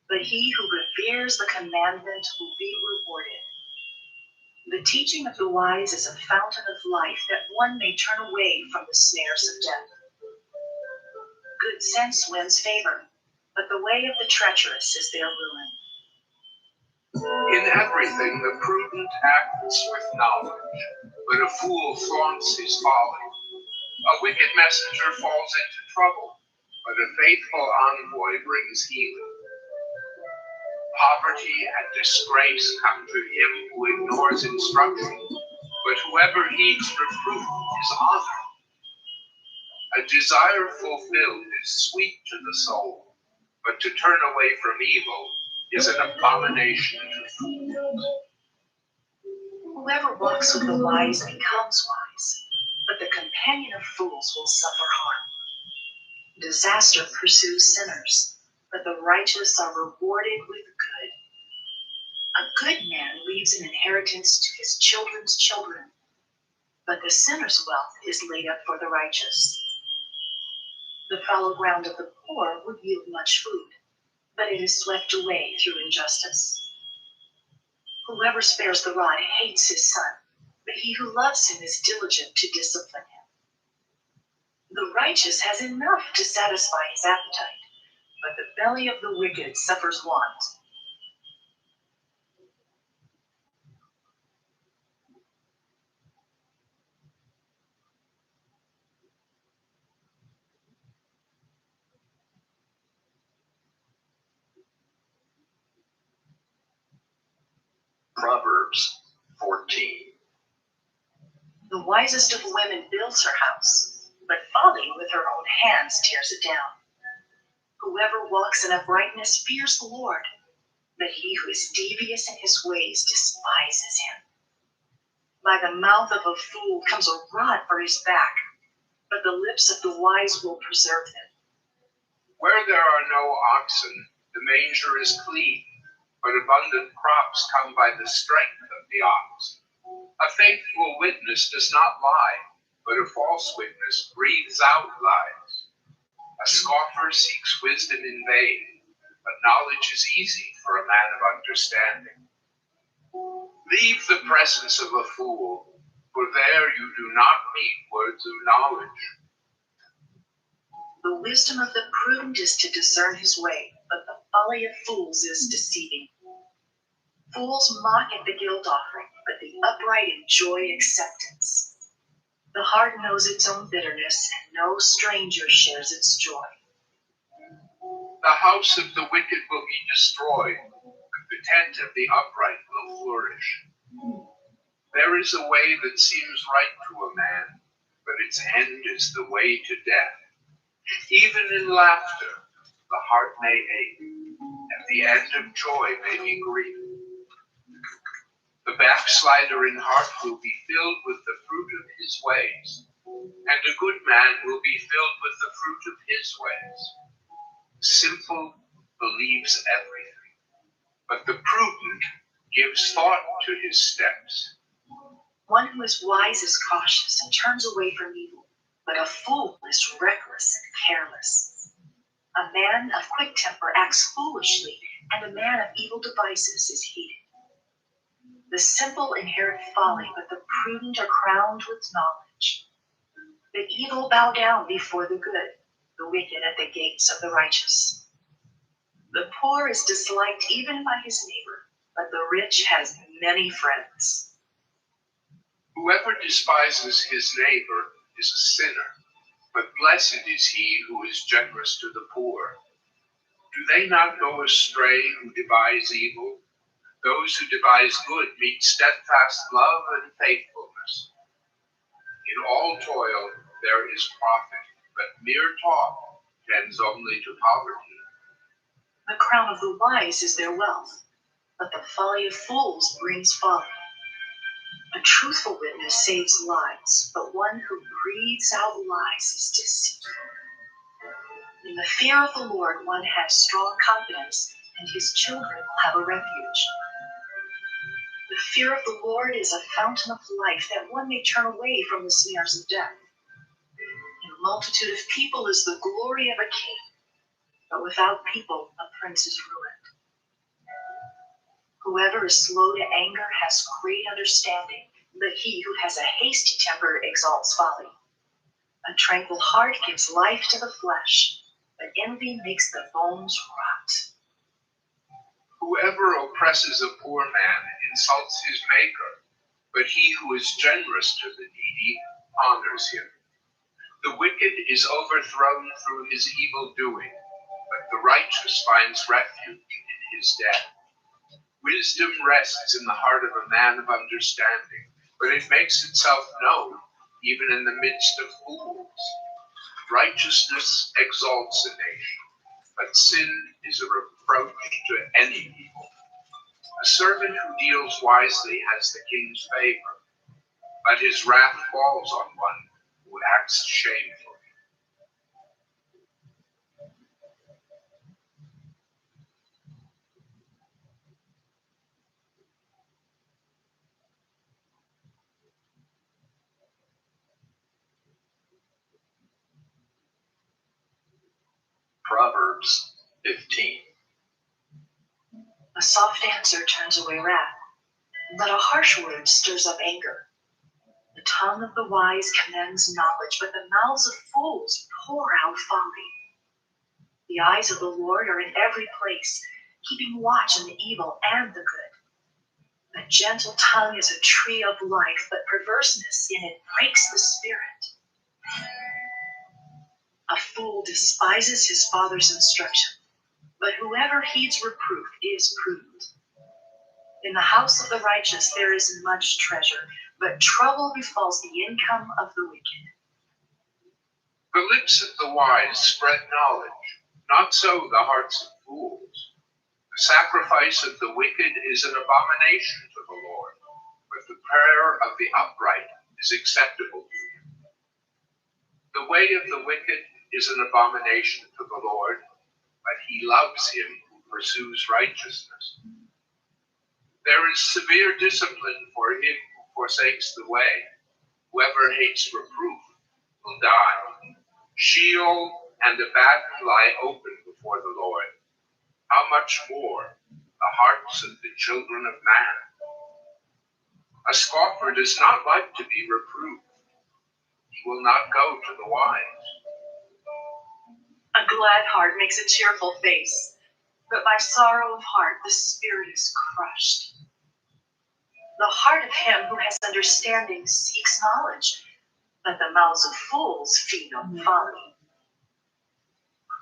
but he who reveres the commandment will be rewarded. The teaching of the wise is a fountain of life, that one may turn away from the snares of death. Good sense wins favor, but the way of the treacherous is their ruin. In everything the prudent acts with knowledge, but a fool flaunts his folly. A wicked messenger falls into trouble, but a faithful envoy brings healing. Poverty and disgrace come to him who ignores instruction, but whoever heeds reproof is honored. A desire fulfilled is sweet to the soul, but to turn away from evil is an abomination to fools. Whoever walks with the wise becomes wise, but the companion of fools will suffer harm. Disaster pursues sinners, but the righteous are rewarded with good. A good man leaves an inheritance to his children's children, but the sinner's wealth is laid up for the righteous. The fallow ground of the poor would yield much food, but it is swept away through injustice. Whoever spares the rod hates his son, but he who loves him is diligent to discipline him. The righteous has enough to satisfy his appetite, but the belly of the wicked suffers want. Proverbs 14. The wisest of women builds her house, but folly with her own hands tears it down. Whoever walks in uprightness fears the Lord, but he who is devious in his ways despises him. By the mouth of a fool comes a rod for his back, but the lips of the wise will preserve him. Where there are no oxen, the manger is clean, but abundant crops come by the strength of the ox. A faithful witness does not lie, but a false witness breathes out lies. A scoffer seeks wisdom in vain, but knowledge is easy for a man of understanding. Leave the presence of a fool, for there you do not meet words of knowledge. The wisdom of the prudent is to discern his way, but the folly of fools is deceiving. Fools mock at the guilt offering, but the upright enjoy acceptance. The heart knows its own bitterness, and no stranger shares its joy. The house of the wicked will be destroyed, but the tent of the upright will flourish. There is a way that seems right to a man, but its end is the way to death. Even in laughter, the heart may ache, and the end of joy may be grief. The backslider in heart will be filled with the fruit of his ways, and a good man will be filled with the fruit of his ways. The simple believes everything, but the prudent gives thought to his steps. One who is wise is cautious and turns away from evil, but a fool is reckless and careless. A man of quick temper acts foolishly, and a man of evil devices is hated. The simple inherit folly, but the prudent are crowned with knowledge. The evil bow down before the good, the wicked at the gates of the righteous. The poor is disliked even by his neighbor, but the rich has many friends. Whoever despises his neighbor is a sinner, but blessed is he who is generous to the poor. Do they not go astray who devise evil? Those who devise good meet steadfast love and faithfulness. In all toil there is profit, but mere talk tends only to poverty. The crown of the wise is their wealth, but the folly of fools brings folly. A truthful witness saves lives, but one who breathes out lies is deceitful. In the fear of the Lord one has strong confidence, and his children will have a refuge. The fear of the Lord is a fountain of life, that one may turn away from the snares of death. In a multitude of people is the glory of a king, but without people a prince is ruined. Whoever is slow to anger has great understanding, but he who has a hasty temper exalts folly. A tranquil heart gives life to the flesh, but envy makes the bones rot. Whoever oppresses a poor man insults his maker, but he who is generous to the needy honors him. The wicked is overthrown through his evil doing, but the righteous finds refuge in his death. Wisdom rests in the heart of a man of understanding, but it makes itself known even in the midst of fools. Righteousness exalts a nation, but sin is a reproach to any people. A servant who deals wisely has the king's favor, but his wrath falls on one who acts shamefully. Proverbs 15. A soft answer turns away wrath, but a harsh word stirs up anger. The tongue of the wise commends knowledge, but the mouths of fools pour out folly. The eyes of the Lord are in every place, keeping watch on the evil and the good. A gentle tongue is a tree of life, but perverseness in it breaks the spirit. A fool despises his father's instruction, but whoever heeds reproof is prudent. In the house of the righteous there is much treasure, but trouble befalls the income of the wicked. The lips of the wise spread knowledge, not so the hearts of fools. The sacrifice of the wicked is an abomination to the Lord, but the prayer of the upright is acceptable to him. The way of the wicked is an abomination to the Lord, but he loves him who pursues righteousness. There is severe discipline for him who forsakes the way. Whoever hates reproof will die. Sheol and Abaddon lie open before the Lord. How much more the hearts of the children of man? A scoffer does not like to be reproved. He will not go to the wise. A glad heart makes a cheerful face, but by sorrow of heart the spirit is crushed. The heart of him who has understanding seeks knowledge, but the mouths of fools feed on folly.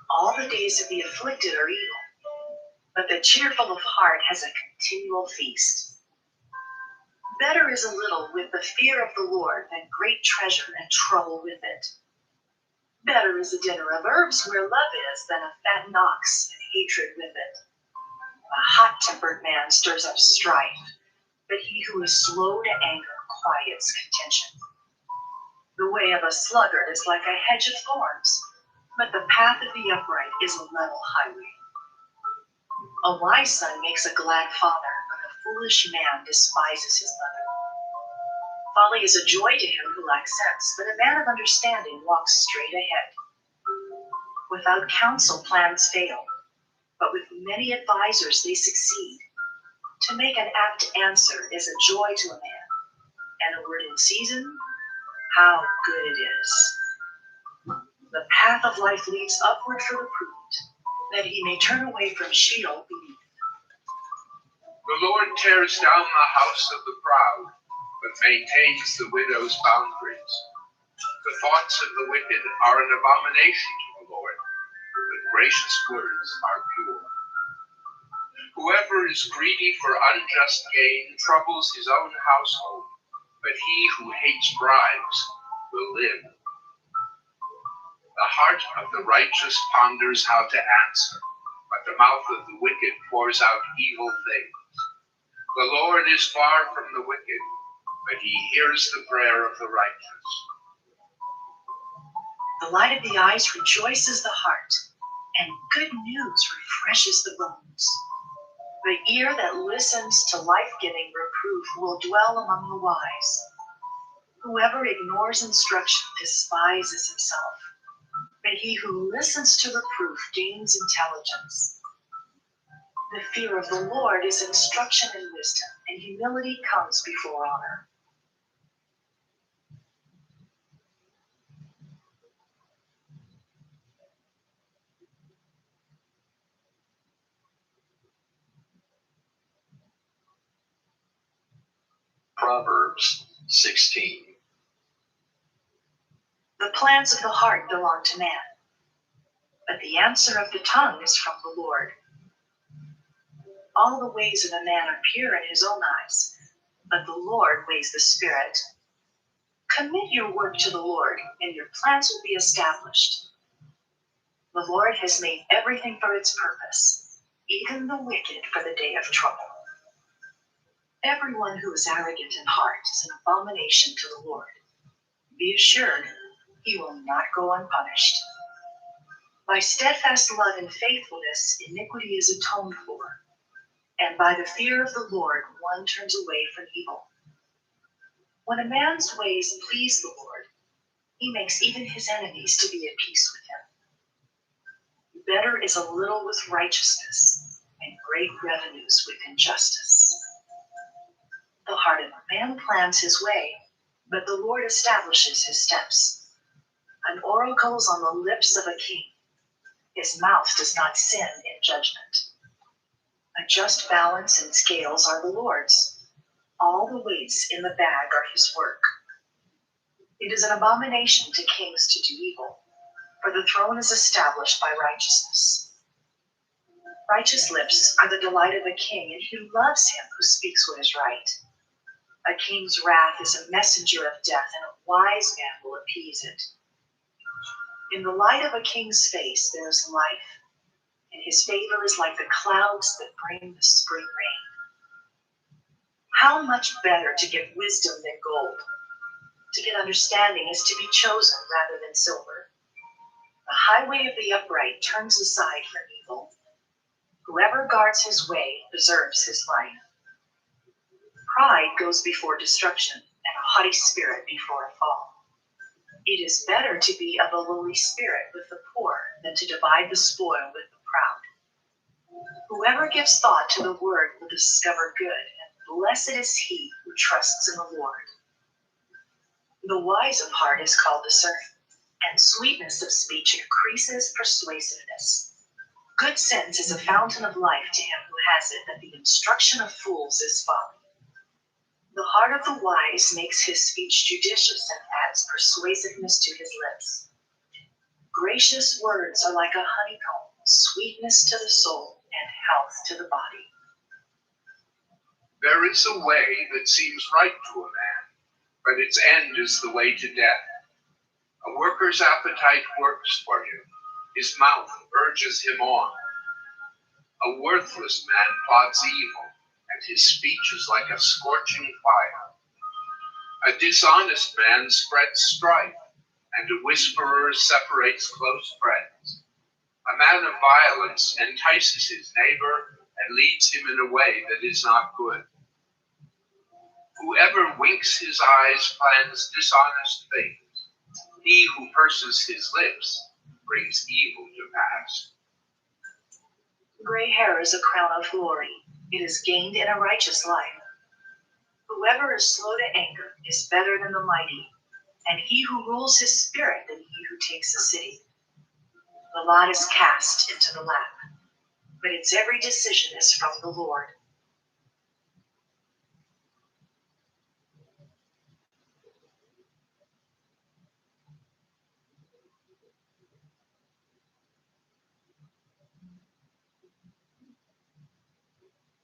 All the days of the afflicted are evil, but the cheerful of heart has a continual feast. Better is a little with the fear of the Lord than great treasure and trouble with it. Better is a dinner of herbs where love is than a fat ox and hatred with it. A hot-tempered man stirs up strife, but he who is slow to anger quiets contention. The way of a sluggard is like a hedge of thorns, but the path of the upright is a level highway. A wise son makes a glad father, but a foolish man despises his mother. Folly is a joy to him who lacks sense, but a man of understanding walks straight ahead. Without counsel, plans fail, but with many advisors they succeed. To make an apt answer is a joy to a man, and a word in season, how good it is. The path of life leads upward for the prudent, that he may turn away from Sheol beneath. The Lord tears down the house of the proud, but maintains the widow's boundaries. The thoughts of the wicked are an abomination to the Lord, but gracious words are pure. Whoever is greedy for unjust gain troubles his own household, but he who hates bribes will live. The heart of the righteous ponders how to answer, but the mouth of the wicked pours out evil things. The Lord is far from the wicked, but he hears the prayer of the righteous. The light of the eyes rejoices the heart, and good news refreshes the bones. The ear that listens to life-giving reproof will dwell among the wise. Whoever ignores instruction despises himself, but he who listens to reproof gains intelligence. The fear of the Lord is instruction and wisdom, and humility comes before honor. Proverbs 16. The plans of the heart belong to man, but the answer of the tongue is from the Lord. All the ways of a man are pure in his own eyes, but the Lord weighs the spirit. Commit your work to the Lord, and your plans will be established. The Lord has made everything for its purpose, even the wicked for the day of trouble. Everyone who is arrogant in heart is an abomination to the Lord. Be assured, he will not go unpunished. By steadfast love and faithfulness, iniquity is atoned for, and by the fear of the Lord, one turns away from evil. When a man's ways please the Lord, he makes even his enemies to be at peace with him. Better is a little with righteousness, and great revenues with injustice. The heart of a man plans his way, but the Lord establishes his steps. An oracle is on the lips of a king. His mouth does not sin in judgment. A just balance and scales are the Lord's. All the weights in the bag are his work. It is an abomination to kings to do evil, for the throne is established by righteousness. Righteous lips are the delight of a king, and who loves him who speaks what is right. A king's wrath is a messenger of death, and a wise man will appease it. In the light of a king's face there is life, and his favor is like the clouds that bring the spring rain. How much better to get wisdom than gold. To get understanding is to be chosen rather than silver. The highway of the upright turns aside from evil. Whoever guards his way preserves his life. Pride goes before destruction, and a haughty spirit before a fall. It is better to be of a lowly spirit with the poor than to divide the spoil with the proud. Whoever gives thought to the word will discover good, and blessed is he who trusts in the Lord. The wise of heart is called discerning, and sweetness of speech increases persuasiveness. Good sense is a fountain of life to him who has it, but the instruction of fools is folly. The heart of the wise makes his speech judicious and adds persuasiveness to his lips. Gracious words are like a honeycomb, sweetness to the soul and health to the body. There is a way that seems right to a man, but its end is the way to death. A worker's appetite works for him. His mouth urges him on. A worthless man plots evil, and his speech is like a scorching fire. A dishonest man spreads strife, and a whisperer separates close friends. A man of violence entices his neighbor and leads him in a way that is not good. Whoever winks his eyes plans dishonest things. He who purses his lips brings evil to pass. Gray hair is a crown of glory. It is gained in a righteous life. Whoever is slow to anger is better than the mighty, and he who rules his spirit than he who takes a city. The lot is cast into the lap, but its every decision is from the Lord.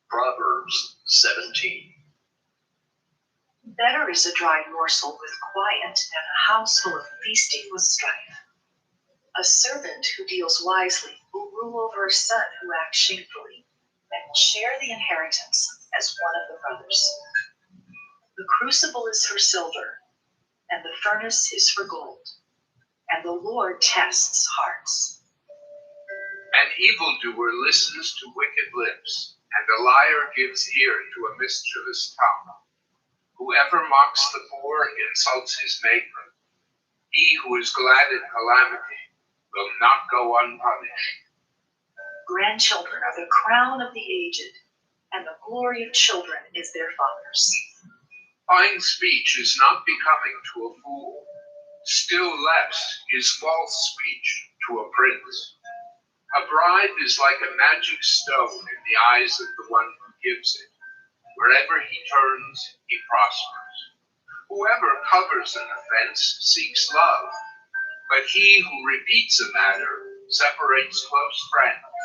Proverbs 17. Better is a dry morsel with quiet than a house full of feasting with strife. A servant who deals wisely will rule over a son who acts shamefully, and will share the inheritance as one of the brothers. The crucible is for silver, and the furnace is for gold, and the Lord tests hearts. An evildoer listens to wicked lips, and a liar gives ear to a mischievous tongue. Whoever mocks the poor insults his maker. He who is glad in calamity will not go unpunished. Grandchildren are the crown of the aged, and the glory of children is their fathers. Fine speech is not becoming to a fool. Still less is false speech to a prince. A bribe is like a magic stone in the eyes of the one who gives it. Wherever he turns, he prospers. Whoever covers an offense seeks love, but he who repeats a matter separates close friends.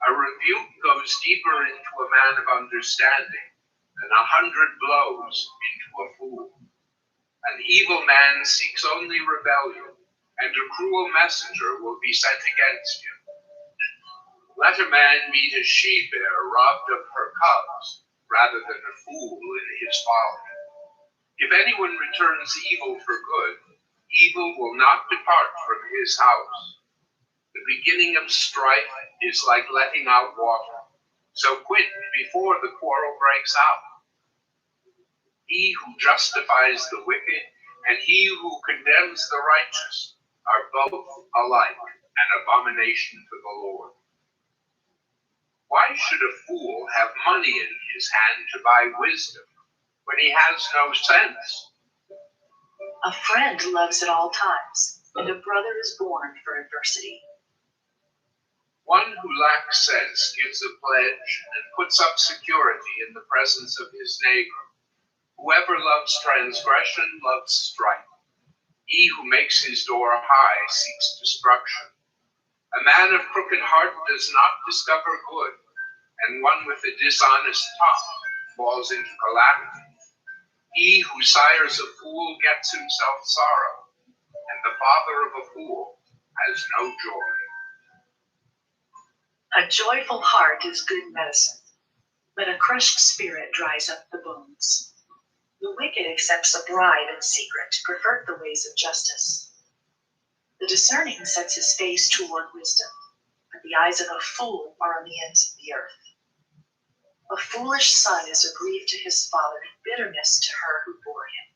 A rebuke goes deeper into a man of understanding than 100 blows into a fool. An evil man seeks only rebellion, and a cruel messenger will be sent against him. Let a man meet a she-bear robbed of her cubs, rather than a fool in his folly. If anyone returns evil for good, evil will not depart from his house. The beginning of strife is like letting out water, so quit before the quarrel breaks out. He who justifies the wicked and he who condemns the righteous are both alike an abomination to the Lord. Why should a fool have money in his hand to buy wisdom when he has no sense? A friend loves at all times, and a brother is born for adversity. One who lacks sense gives a pledge and puts up security in the presence of his neighbor. Whoever loves transgression loves strife. He who makes his door high seeks destruction. A man of crooked heart does not discover good, and one with a dishonest tongue falls into calamity. He who sires a fool gets himself sorrow, and the father of a fool has no joy. A joyful heart is good medicine, but a crushed spirit dries up the bones. The wicked accepts a bribe in secret to pervert the ways of justice. The discerning sets his face toward wisdom, but the eyes of a fool are on the ends of the earth. A foolish son is a grief to his father, and bitterness to her who bore him.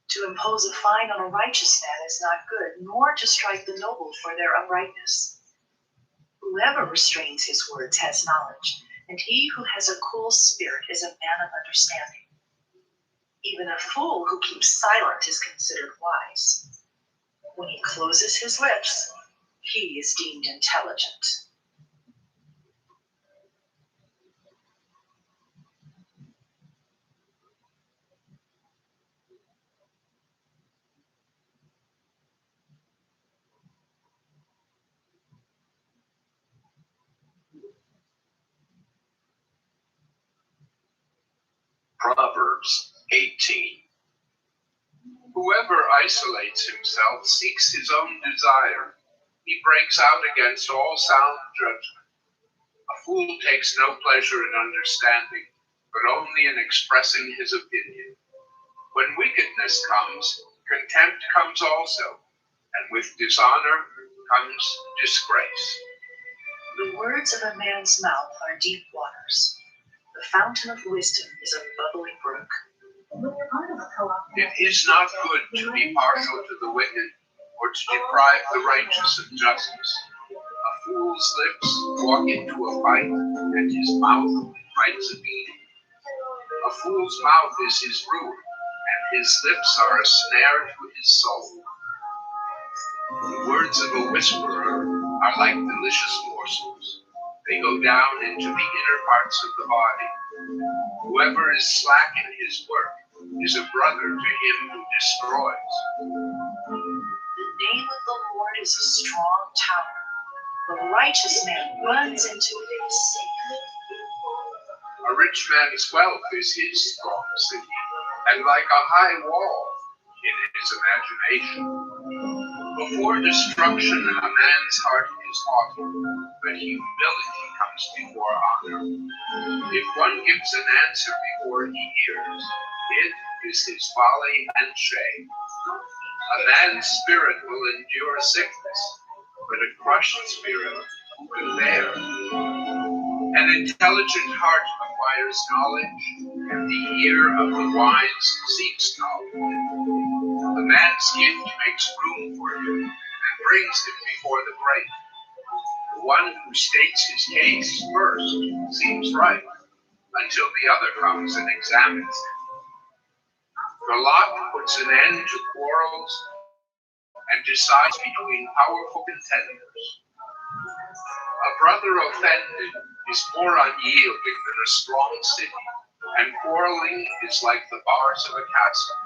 To impose a fine on a righteous man is not good, nor to strike the noble for their uprightness. Whoever restrains his words has knowledge, and he who has a cool spirit is a man of understanding. Even a fool who keeps silent is considered wise. When he closes his lips, he is deemed intelligent. Proverbs 18. Whoever isolates himself seeks his own desire. He breaks out against all sound judgment. A fool takes no pleasure in understanding, but only in expressing his opinion. When wickedness comes, contempt comes also, and with dishonor comes disgrace. The words of a man's mouth are deep waters. The fountain of wisdom is a bubbling brook. It is not good to be partial to the wicked, or to deprive the righteous of justice. A fool's lips walk into a fight, and his mouth fights a beating. A fool's mouth is his ruin, and his lips are a snare to his soul. The words of a whisperer are like delicious morsels. They go down into the inner parts of the body. Whoever is slack in his work is a brother to him who destroys. The name of the Lord is a strong tower. The righteous man runs into it and is safe. A rich man's wealth is his strong city, and like a high wall in his imagination. Before destruction, a man's heart is haughty, but humility comes before honor. If one gives an answer before he hears, it is his folly and shame. A man's spirit will endure sickness, but a crushed spirit who can bear? An intelligent heart acquires knowledge, and the ear of the wise seeks knowledge. The man's gift makes room for him and brings him before the great. The one who states his case first seems right, until the other comes and examines it. The lot puts an end to quarrels and decides between powerful contenders. A brother offended is more unyielding than a strong city, and quarreling is like the bars of a castle.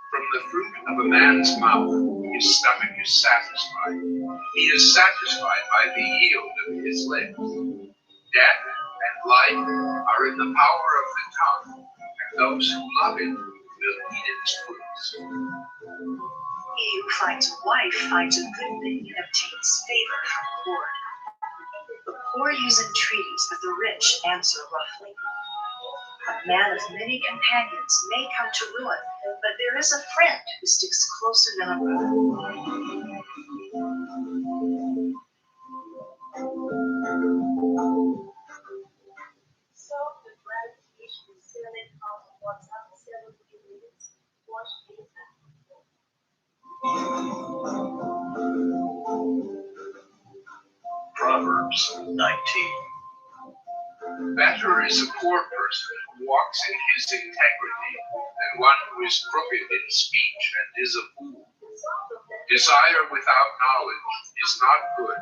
From the fruit of a man's mouth, his stomach is satisfied. He is satisfied by the yield of his lips. Death and life are in the power of the tongue, and those who love it will eat its fruits. He who finds a wife finds a good thing and obtains favor from the Lord. The poor use entreaties, but the rich answer roughly. A man of many companions may come to ruin, but there is a friend who sticks closer than a brother. Proverbs 19. Better is a poor person who walks in his integrity than one who is crooked in speech and is a fool. Desire without knowledge is not good,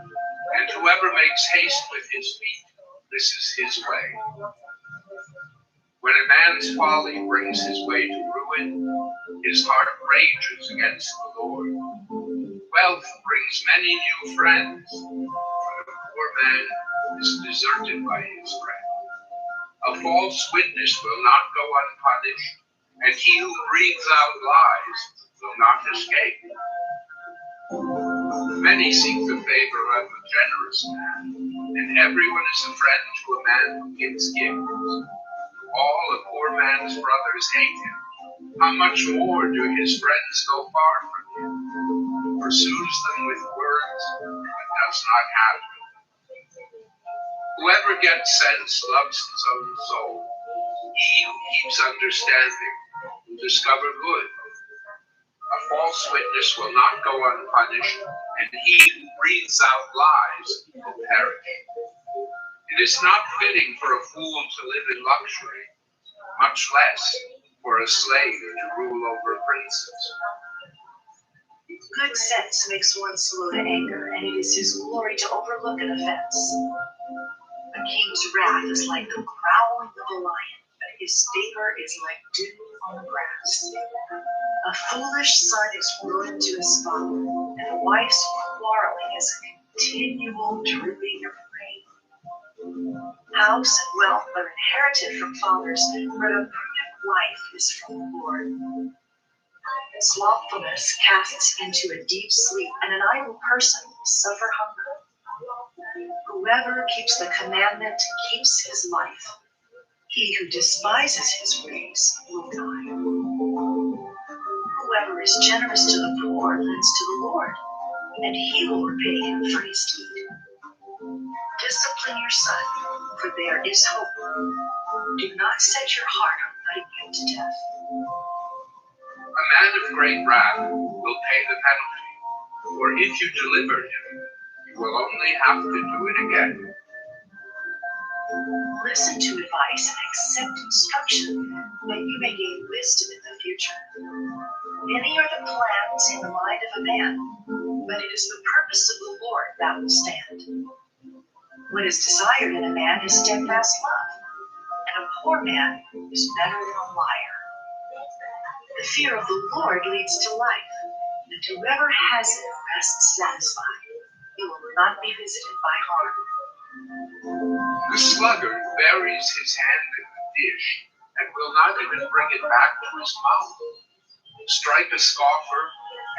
and whoever makes haste with his feet, this is his way. When a man's folly brings his way to ruin, his heart rages against the Lord. Wealth brings many new friends, but a poor man is deserted by his friend. A false witness will not go unpunished, and he who breathes out lies will not escape. Many seek the favor of a generous man, and everyone is a friend to a man who gives gifts. All a poor man's brothers hate him. How much more do his friends go far from him? Pursues them with words, but does not have them. Whoever gets sense loves his own soul. He who keeps understanding will discover good. A false witness will not go unpunished, and he who breathes out lies will perish. It is not fitting for a fool to live in luxury, much less for a slave to rule over princes. Good sense makes one slow to anger, and it is his glory to overlook an offense. A king's wrath is like the growling of a lion, but his favor is like dew on the grass. A foolish son is ruin to his father, and a wife's quarreling is a continual dripping of rain. House and wealth are inherited from fathers, but a prudent wife is from the Lord. Slothfulness casts into a deep sleep, and an idle person will suffer hunger. Whoever keeps the commandment keeps his life. He who despises his ways will die. Whoever is generous to the poor lends to the Lord, and he will repay him for his deed. Discipline your son, for there is hope. Do not set your heart on putting him to death. A man of great wrath will pay the penalty, for if you deliver him, you will only have to do it again. Listen to advice and accept instruction, that you may gain wisdom in the future. Many are the plans in the mind of a man, but it is the purpose of the Lord that will stand. What is desired in a man is steadfast love, and a poor man is better than a liar. The fear of the Lord leads to life, and whoever has it rests satisfied. He will not be visited by harm. The sluggard buries his hand in the dish and will not even bring it back to his mouth. Strike a scoffer,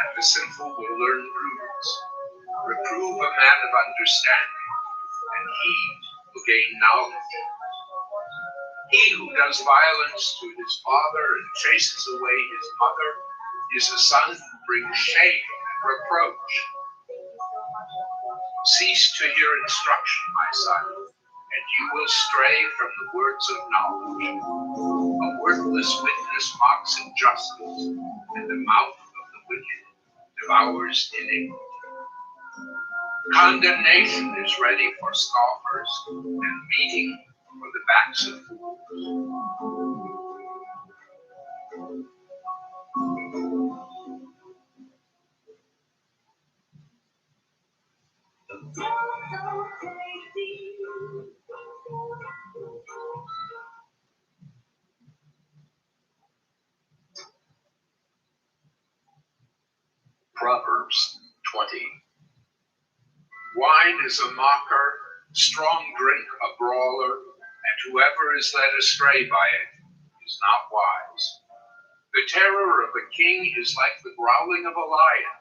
and the sinful will learn prudence. Reprove a man of understanding, and he will gain knowledge. He who does violence to his father and chases away his mother is a son who brings shame and reproach. Cease to hear instruction, my son, and you will stray from the words of knowledge. A worthless witness mocks injustice, and the mouth of the wicked devours iniquity. Condemnation is ready for scoffers, and meeting for the backs of fools. Proverbs 20. Wine is a mocker, strong drink a brawler, and whoever is led astray by it is not wise. The terror of a king is like the growling of a lion.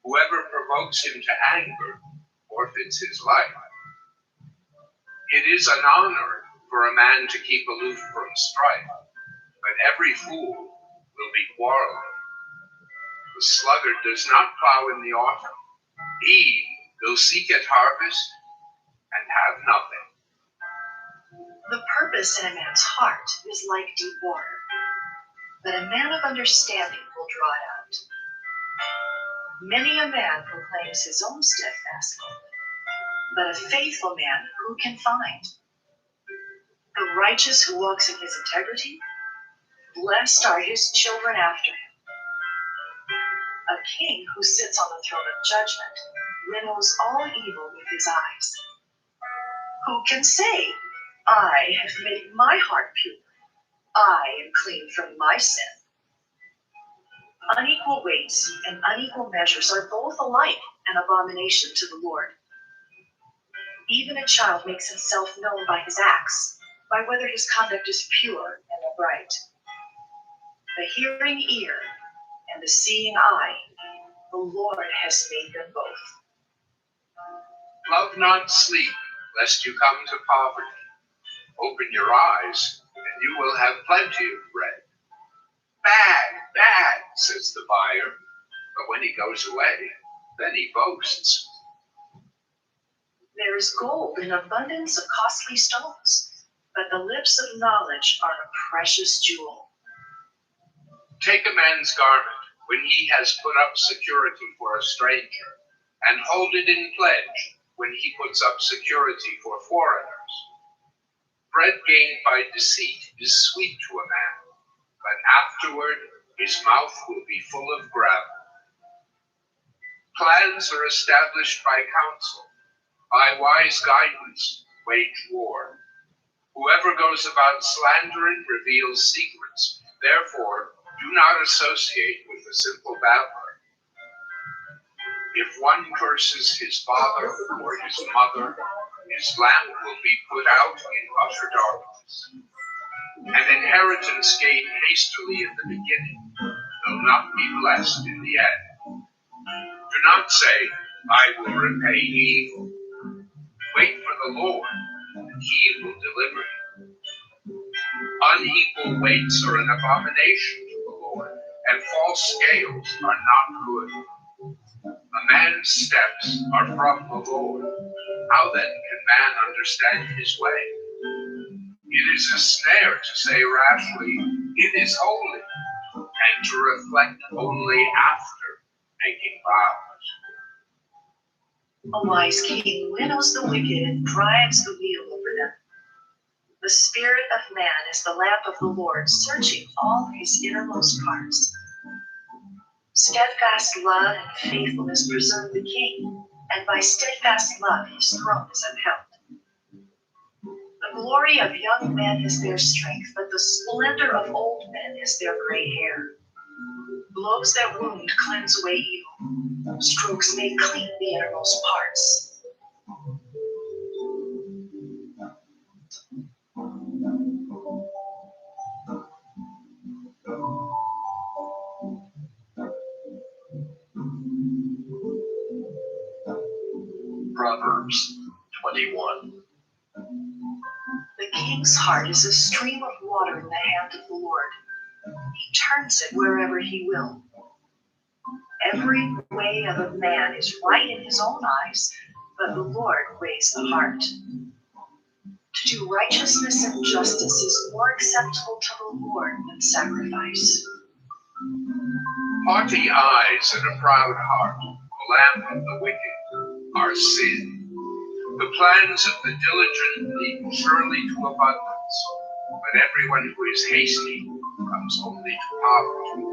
Whoever provokes him to anger forfeits his life. It is an honor for a man to keep aloof from strife, but every fool will be quarreling. The sluggard does not plow in the autumn. He will seek at harvest and have nothing. The purpose in a man's heart is like deep water, but a man of understanding will draw it out. Many a man proclaims his own steadfast love, but a faithful man who can find? The righteous who walks in his integrity, blessed are his children after him. A king who sits on the throne of judgment winnows all evil with his eyes. Who can say, I have made my heart pure, I am clean from my sin? Unequal weights and unequal measures are both alike an abomination to the Lord. Even a child makes himself known by his acts, by whether his conduct is pure and upright. The hearing ear and the seeing eye, the Lord has made them both. Love not sleep, lest you come to poverty. Open your eyes, and you will have plenty of bread. Bad, says the buyer, but when he goes away, then he boasts. There is gold in abundance of costly stones, but the lips of knowledge are a precious jewel. Take a man's garment when he has put up security for a stranger, and hold it in pledge when he puts up security for foreigners. Bread gained by deceit is sweet to a man, but afterward his mouth will be full of gravel. Plans are established by counsel. By wise guidance, wage war. Whoever goes about slandering reveals secrets. Therefore, do not associate with a simple babbler. If one curses his father or his mother, his lamp will be put out in utter darkness. An inheritance gained hastily in the beginning will not be blessed in the end. Do not say, I will repay evil. Wait for the Lord, and he will deliver you. Unequal weights are an abomination to the Lord, and false scales are not good. A man's steps are from the Lord. How then can man understand his way? It is a snare to say rashly, it is holy, and to reflect only after making vows. A wise king winnows the wicked and drives the wheel over them. The spirit of man is the lamp of the Lord, searching all his innermost parts. Steadfast love and faithfulness preserve the king, and by steadfast love his throne is upheld. The glory of young men is their strength, but the splendor of old men is their gray hair. Blows that wound cleanse away evil. Strokes make clean the innermost parts. Proverbs 21. The king's heart is a stream of water in the hand of the Lord. He turns it wherever he will. Every way of a man is right in his own eyes, but the Lord weighs the heart. To do righteousness and justice is more acceptable to the Lord than sacrifice. Haughty eyes and a proud heart, the lamp of the wicked, are sin. The plans of the diligent lead surely to abundance, but everyone who is hasty comes only to poverty.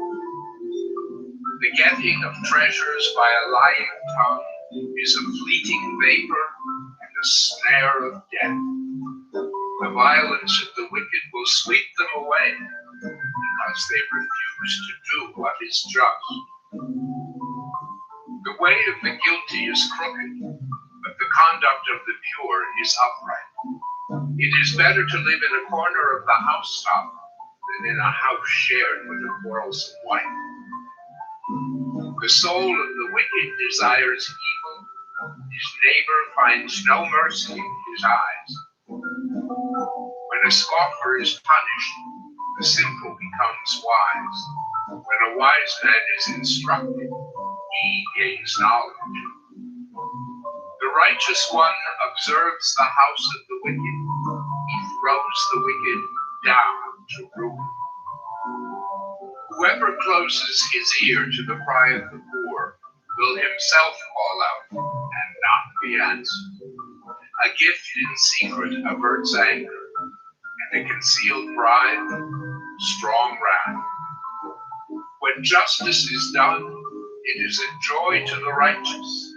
The getting of treasures by a lying tongue is a fleeting vapor and a snare of death. The violence of the wicked will sweep them away, because they refuse to do what is just. The way of the guilty is crooked, but the conduct of the pure is upright. It is better to live in a corner of the housetop than in a house shared with a quarrelsome wife. The soul of the wicked desires evil. His neighbor finds no mercy in his eyes. When a scoffer is punished, the simple becomes wise. When a wise man is instructed, he gains knowledge. The righteous one observes the house of the wicked. He throws the wicked down to ruin. Whoever closes his ear to the cry of the poor will himself call out and not be answered. A gift in secret averts anger, and a concealed bribe, strong wrath. When justice is done, it is a joy to the righteous,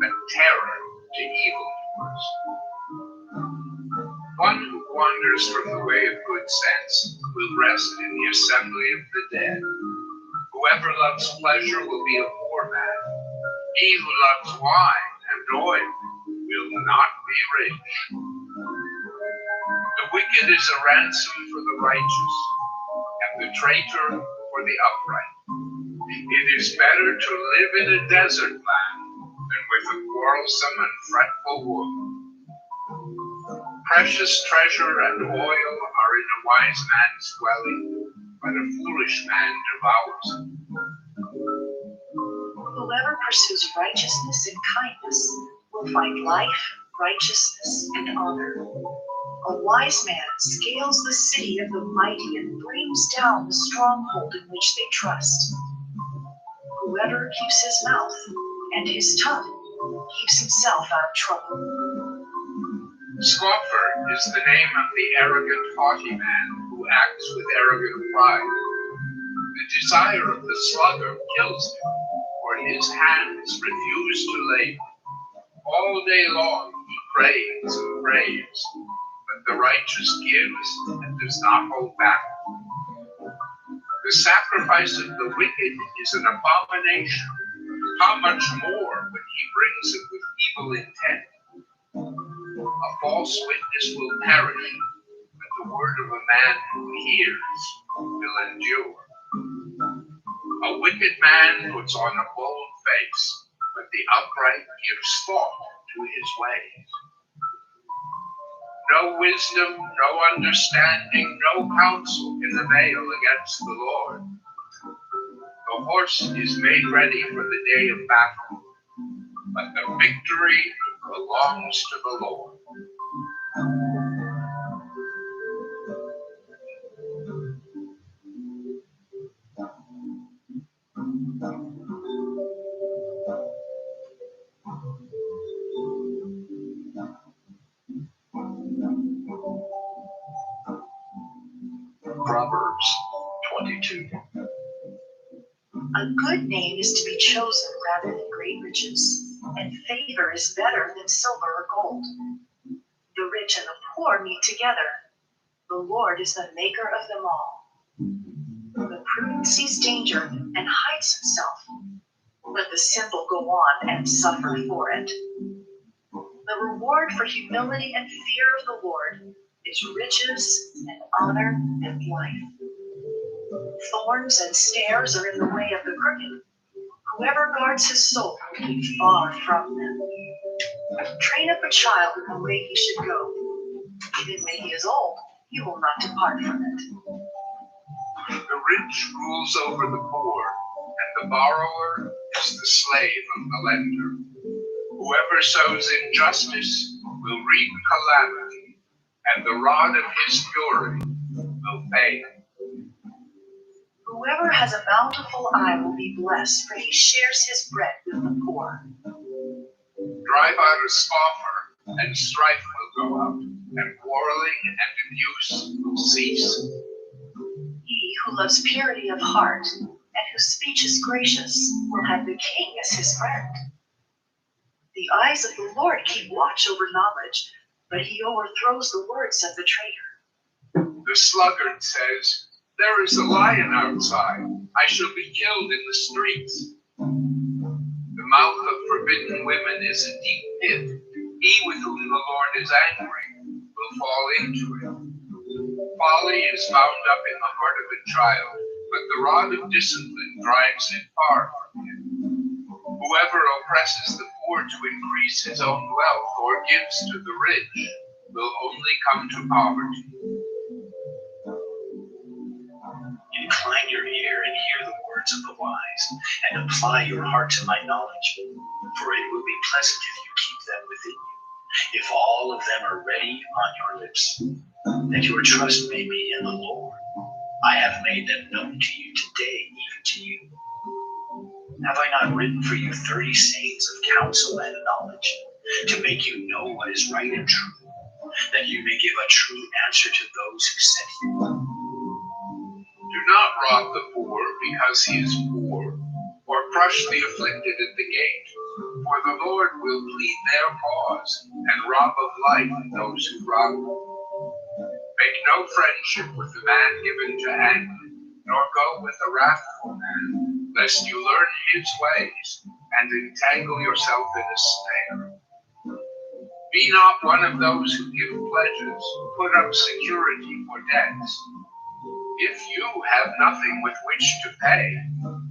but terror to evildoers. One who wanders from the way of good sense will rest in the assembly of the dead. Whoever loves pleasure will be a poor man. He who loves wine and oil will not be rich. The wicked is a ransom for the righteous, and the traitor for the upright. It is better to live in a desert land than with a quarrelsome and fretful woman. Precious treasure and oil are in a wise man's dwelling, but a foolish man devours it. Whoever pursues righteousness and kindness will find life, righteousness, and honor. A wise man scales the city of the mighty and brings down the stronghold in which they trust. Whoever keeps his mouth and his tongue keeps himself out of trouble. Scoffer is the name of the arrogant, haughty man who acts with arrogant pride. The desire of the sluggard kills him, for his hands refuse to labor. All day long he prays and prays, but the righteous gives and does not hold back. The sacrifice of the wicked is an abomination. How much more when he brings it with evil intent? A false witness will perish, but the word of a man who hears will endure. A wicked man puts on a bold face, but the upright gives thought to his ways. No wisdom, no understanding, no counsel can avail against the Lord. The horse is made ready for the day of battle, but the victory belongs to the Lord. Proverbs 22. A good name is to be chosen rather than great riches, and favor is better than silver or gold. The rich and the poor meet together. The Lord is the maker of them all. The prudent sees danger and hides himself. Let the simple go on and suffer for it. The reward for humility and fear of the Lord is riches and honor and life. Thorns and snares are in the way of the crooked. Whoever guards his soul will keep far from them. Train up a child in the way he should go. Even when he is old, he will not depart from it. The rich rules over the poor, and the borrower is the slave of the lender. Whoever sows injustice will reap calamity, and the rod of his fury will fail. Whoever has a bountiful eye will be blessed, for he shares his bread with the poor. Drive out a scoffer, and strife will go out, and quarreling and abuse will cease. He who loves purity of heart and whose speech is gracious will have the king as his friend. The eyes of the Lord keep watch over knowledge, but he overthrows the words of the traitor. The sluggard says, "There is a lion outside. I shall be killed in the streets." The mouth of forbidden women is a deep pit. He with whom the Lord is angry will fall into it. Folly is bound up in the heart of a child, but the rod of discipline drives it far from him. Whoever oppresses the poor to increase his own wealth or gives to the rich will only come to poverty. Incline your ear and hear the words of the wise, and apply your heart to my knowledge, for it will be pleasant if you keep them within you, if all of them are ready on your lips, that your trust may be in the Lord. I have made them known to you today, even to you. Have I not written for you 30 sayings of counsel and knowledge, to make you know what is right and true, that you may give a true answer to those who sent you? Do not rob the poor because he is poor, or crush the afflicted at the gate, for the Lord will plead their cause and rob of life those who rob them. Make no friendship with the man given to anger, nor go with a wrathful man, lest you learn his ways and entangle yourself in a snare. Be not one of those who give pledges, put up security for debts. If you have nothing with which to pay,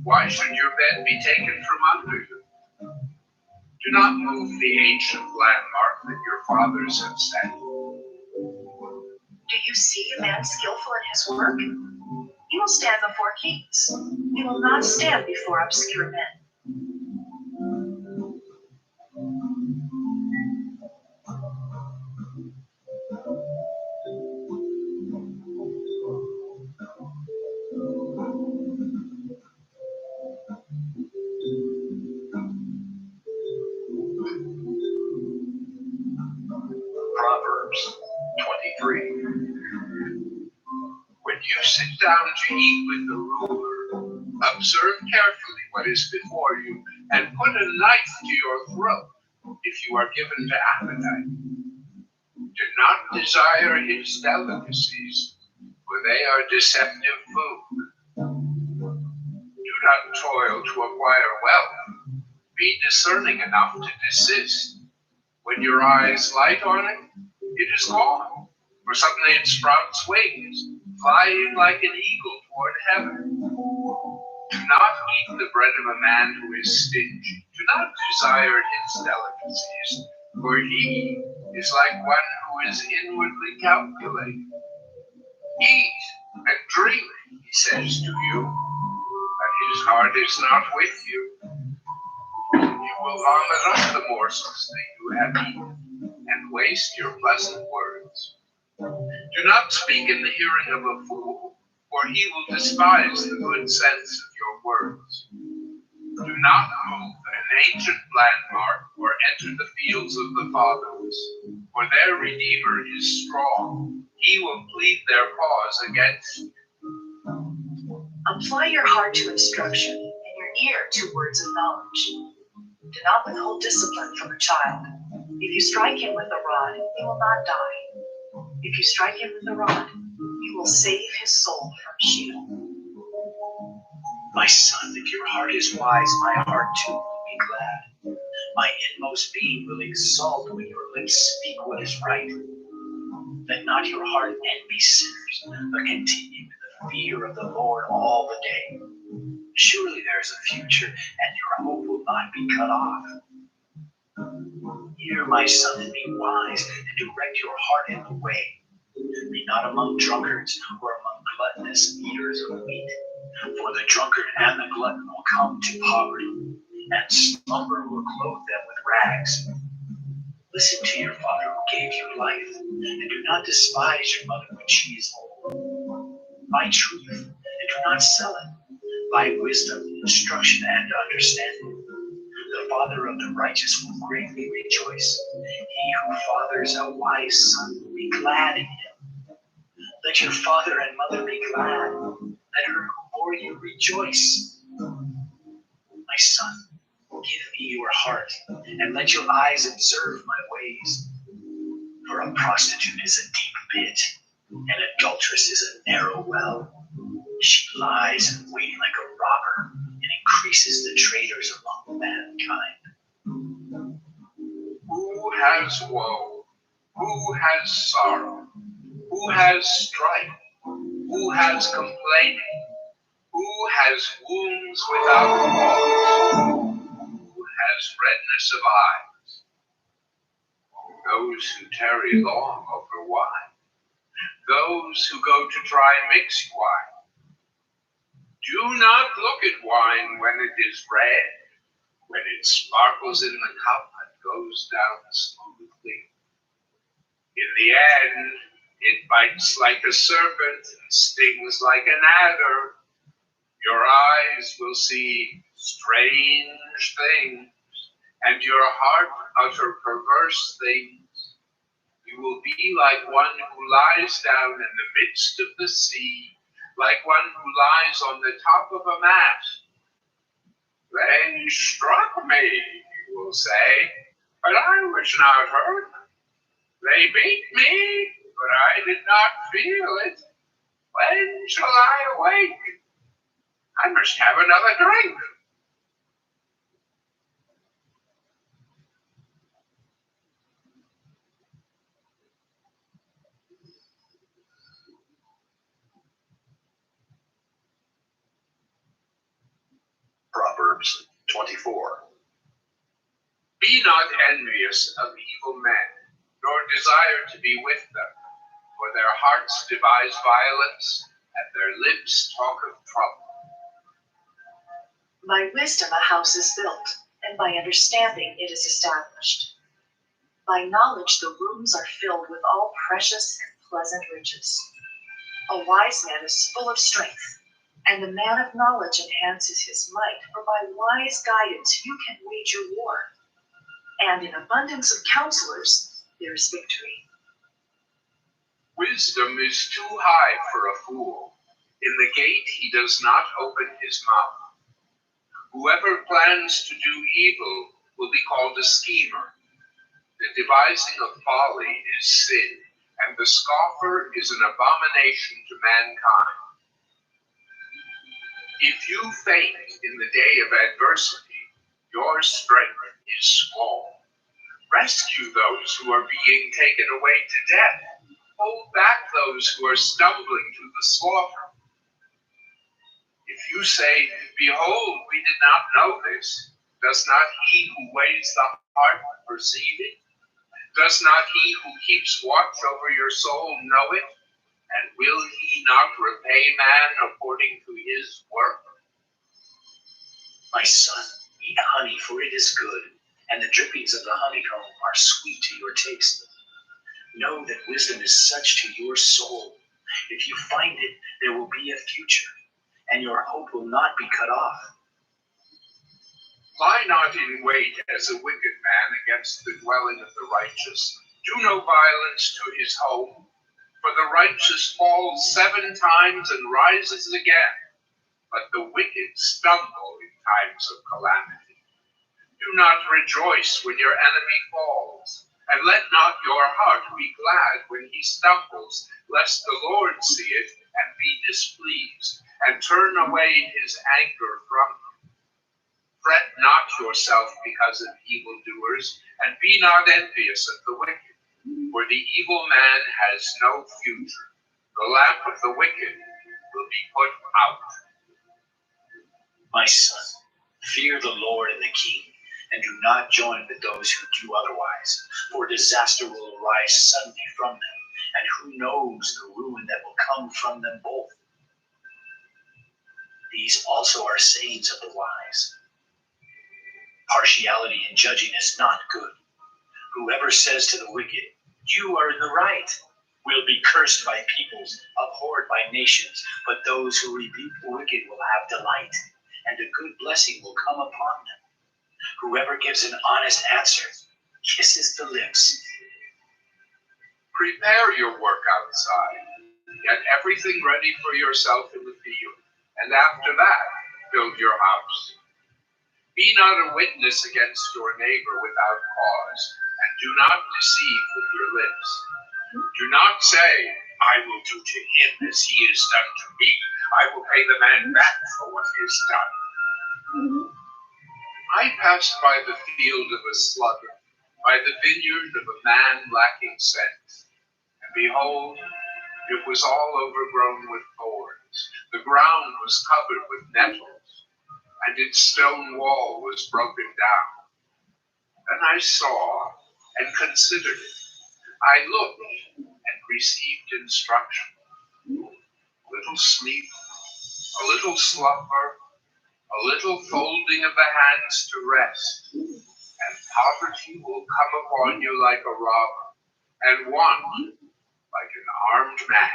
why should your bed be taken from under you? Do not move the ancient landmark that your fathers have set. Do you see a man skillful in his work? He will stand before kings. He will not stand before obscure men. Proverbs 23. When you sit down to eat with the ruler, Observe carefully what is before you, and put a knife to your throat if you are given to appetite. Do not desire his delicacies, for they are deceptive food. Do not toil to acquire wealth. Be discerning enough to desist. When your eyes light on it, it is gone, for suddenly it sprouts wings, flying like an eagle toward heaven. Do not eat the bread of a man who is stingy. Do not desire his delicacies, for he is like one who is inwardly calculating. Eat and drink, he says to you, but his heart is not with you. You will vomit up the morsels that you have eaten and waste your pleasant words. Do not speak in the hearing of a fool, for he will despise the good sense of your words. Do not move an ancient landmark or enter the fields of the fatherless, for their Redeemer is strong. He will plead their cause against you. Apply your heart to instruction and your ear to words of knowledge. Do not withhold discipline from a child. If you strike him with a rod, he will not die. If you strike him with a rod, you will save his soul from Sheol. My son, if your heart is wise, my heart too will be glad. My inmost being will exult when your lips speak what is right. Let not your heart envy sinners, but continue in the fear of the Lord all the day. Surely there is a future, and your hope will not be cut off. Hear, my son, and be wise, and direct your heart in the way. Be not among drunkards or among gluttonous eaters of meat, for the drunkard and the glutton will come to poverty, and slumber will clothe them with rags. Listen to your father who gave you life, and do not despise your mother when she is old. Buy truth, and do not sell it. Buy wisdom, instruction, and understanding. The father of the righteous will greatly rejoice. He who fathers a wise son will be glad in him. Let your father and mother be glad. Let her who bore you rejoice. My son, give me your heart, and let your eyes observe my ways. For a prostitute is a deep pit, and adulteress is a narrow well. She lies in waiting like a robber, and increases the traitors among mankind. Who has woe? Who has sorrow? Who has strife? Who has complaining? Who has wounds without cause? Who has redness of eyes? Those who tarry long over wine. Those who go to try mixed wine. Do not look at wine when it is red, when it sparkles in the cup and goes down smoothly. In the end, it bites like a serpent and stings like an adder. Your eyes will see strange things, and your heart utter perverse things. You will be like one who lies down in the midst of the sea, like one who lies on the top of a mast. They struck me, you will say, but I was not hurt. They beat me, but I did not feel it. When shall I awake? I must have another drink. Proverbs 24. Be not envious of evil men, nor desire to be with them, for their hearts devise violence, and their lips talk of trouble. By wisdom a house is built, and by understanding it is established. By knowledge the rooms are filled with all precious and pleasant riches. A wise man is full of strength, and the man of knowledge enhances his might, for by wise guidance you can wage your war. And in abundance of counselors there is victory. Wisdom is too high for a fool. In the gate he does not open his mouth. Whoever plans to do evil will be called a schemer. The devising of folly is sin, and the scoffer is an abomination to mankind. If you faint in the day of adversity, your strength is small. Rescue those who are being taken away to death. Hold back those who are stumbling to the slaughter. If you say, "Behold, we did not know this," does not he who weighs the heart perceive it? Does not he who keeps watch over your soul know it? And will he not repay man according to his work? My son, eat honey, for it is good, and the drippings of the honeycomb are sweet to your taste. Know that wisdom is such to your soul. If you find it, there will be a future, and your hope will not be cut off. Lie not in wait as a wicked man against the dwelling of the righteous. Do no violence to his home, for the righteous falls 7 times and rises again, but the wicked stumble in times of calamity. Do not rejoice when your enemy falls, and let not your heart be glad when he stumbles, lest the Lord see it and be displeased, and turn away his anger from you. Fret not yourself because of evildoers, and be not envious of the wicked, for the evil man has no future. The lamp of the wicked will be put out. My son, fear the Lord and the king, and do not join with those who do otherwise, for disaster will arise suddenly from them, and who knows the ruin that will come from them both. These also are sayings of the wise. Partiality in judging is not good. Whoever says to the wicked, "You are in the right," will be cursed by peoples, abhorred by nations, but those who rebuke the wicked will have delight, and a good blessing will come upon them. Whoever gives an honest answer kisses the lips. Prepare your work outside, get everything ready for yourself in the field, and after that, build your house. Be not a witness against your neighbor without cause, and do not deceive with your lips. Do not say, "I will do to him as he has done to me. I will pay the man back for what he has done." I passed by the field of a sluggard, by the vineyard of a man lacking sense. And behold, it was all overgrown with thorns. The ground was covered with nettles, and its stone wall was broken down. Then I saw and considered it. I looked and received instruction. A little sleep, a little slumber, a little folding of the hands to rest, and poverty will come upon you like a robber, and want like an armed man.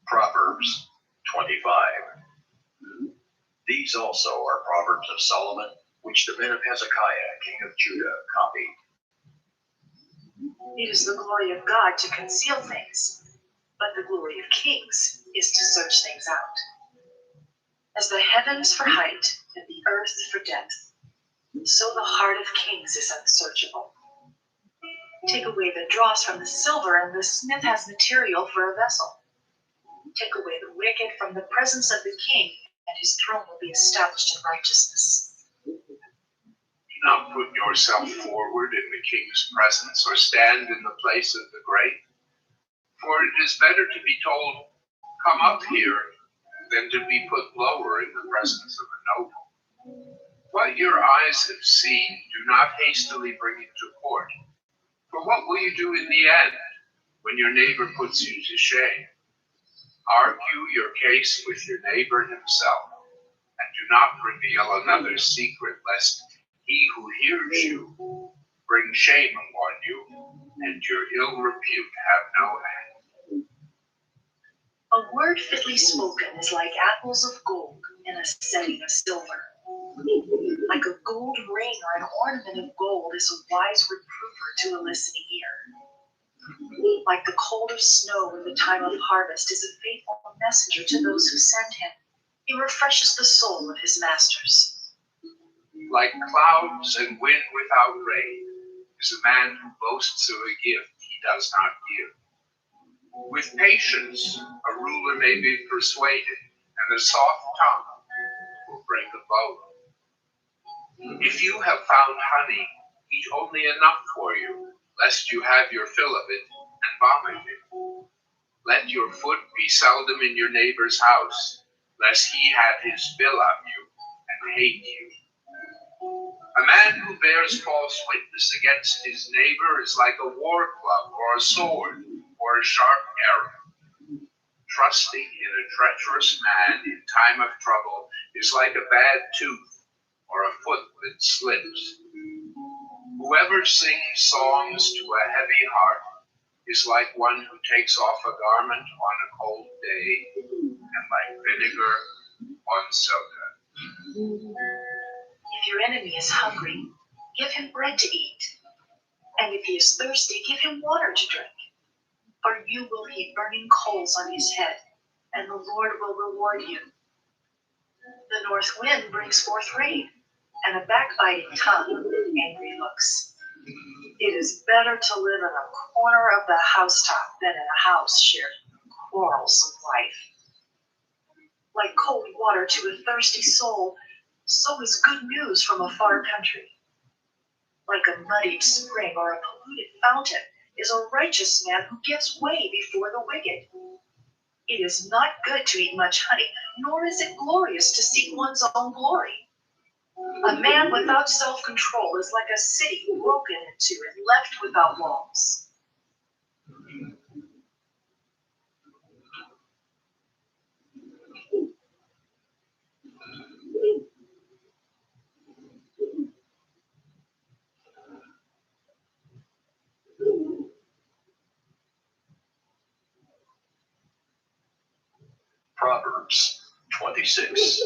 Proverbs 25. These also are Proverbs of Solomon, which the men of Hezekiah, king of Judah, copied. It is the glory of God to conceal things, but the glory of kings is to search things out. As the heavens for height and the earth for depth, so the heart of kings is unsearchable. Take away the dross from the silver, and the smith has material for a vessel. Take away the wicked from the presence of the king, and his throne will be established in righteousness. Do not put yourself forward in the king's presence, or stand in the place of the great. For it is better to be told, "Come up here," than to be put lower in the presence of a noble. What your eyes have seen, do not hastily bring it to court. For what will you do in the end, when your neighbor puts you to shame? Argue your case with your neighbor himself, and do not reveal another's secret, lest he who hears you bring shame upon you, and your ill repute have no end. A word fitly spoken is like apples of gold in a setting of silver. Like a gold ring or an ornament of gold is a wise reprover to a listening ear. Like the cold of snow in the time of harvest is a faithful messenger to those who send him. He refreshes the soul of his masters. Like clouds and wind without rain is a man who boasts of a gift he does not give. With patience, a ruler may be persuaded, and a soft tongue will break a bow. If you have found honey, eat only enough for you, lest you have your fill of it and vomit it. Let your foot be seldom in your neighbor's house, lest he have his fill of you and hate you. A man who bears false witness against his neighbor is like a war club or a sword or a sharp arrow. Trusting in a treacherous man in time of trouble is like a bad tooth or a foot that slips. Whoever sings songs to a heavy heart is like one who takes off a garment on a cold day and like vinegar on soda. If your enemy is hungry, give him bread to eat. And if he is thirsty, give him water to drink. For you will heap burning coals on his head, and the Lord will reward you. The north wind brings forth rain, and a backbiting tongue, angry looks. It is better to live in a corner of the housetop than in a house shared with a quarrelsome wife. Like cold water to a thirsty soul, so is good news from a far country. Like a muddied spring or a polluted fountain is a righteous man who gives way before the wicked. It is not good to eat much honey, nor is it glorious to seek one's own glory. A man without self-control is like a city broken into and left without walls. Proverbs 26.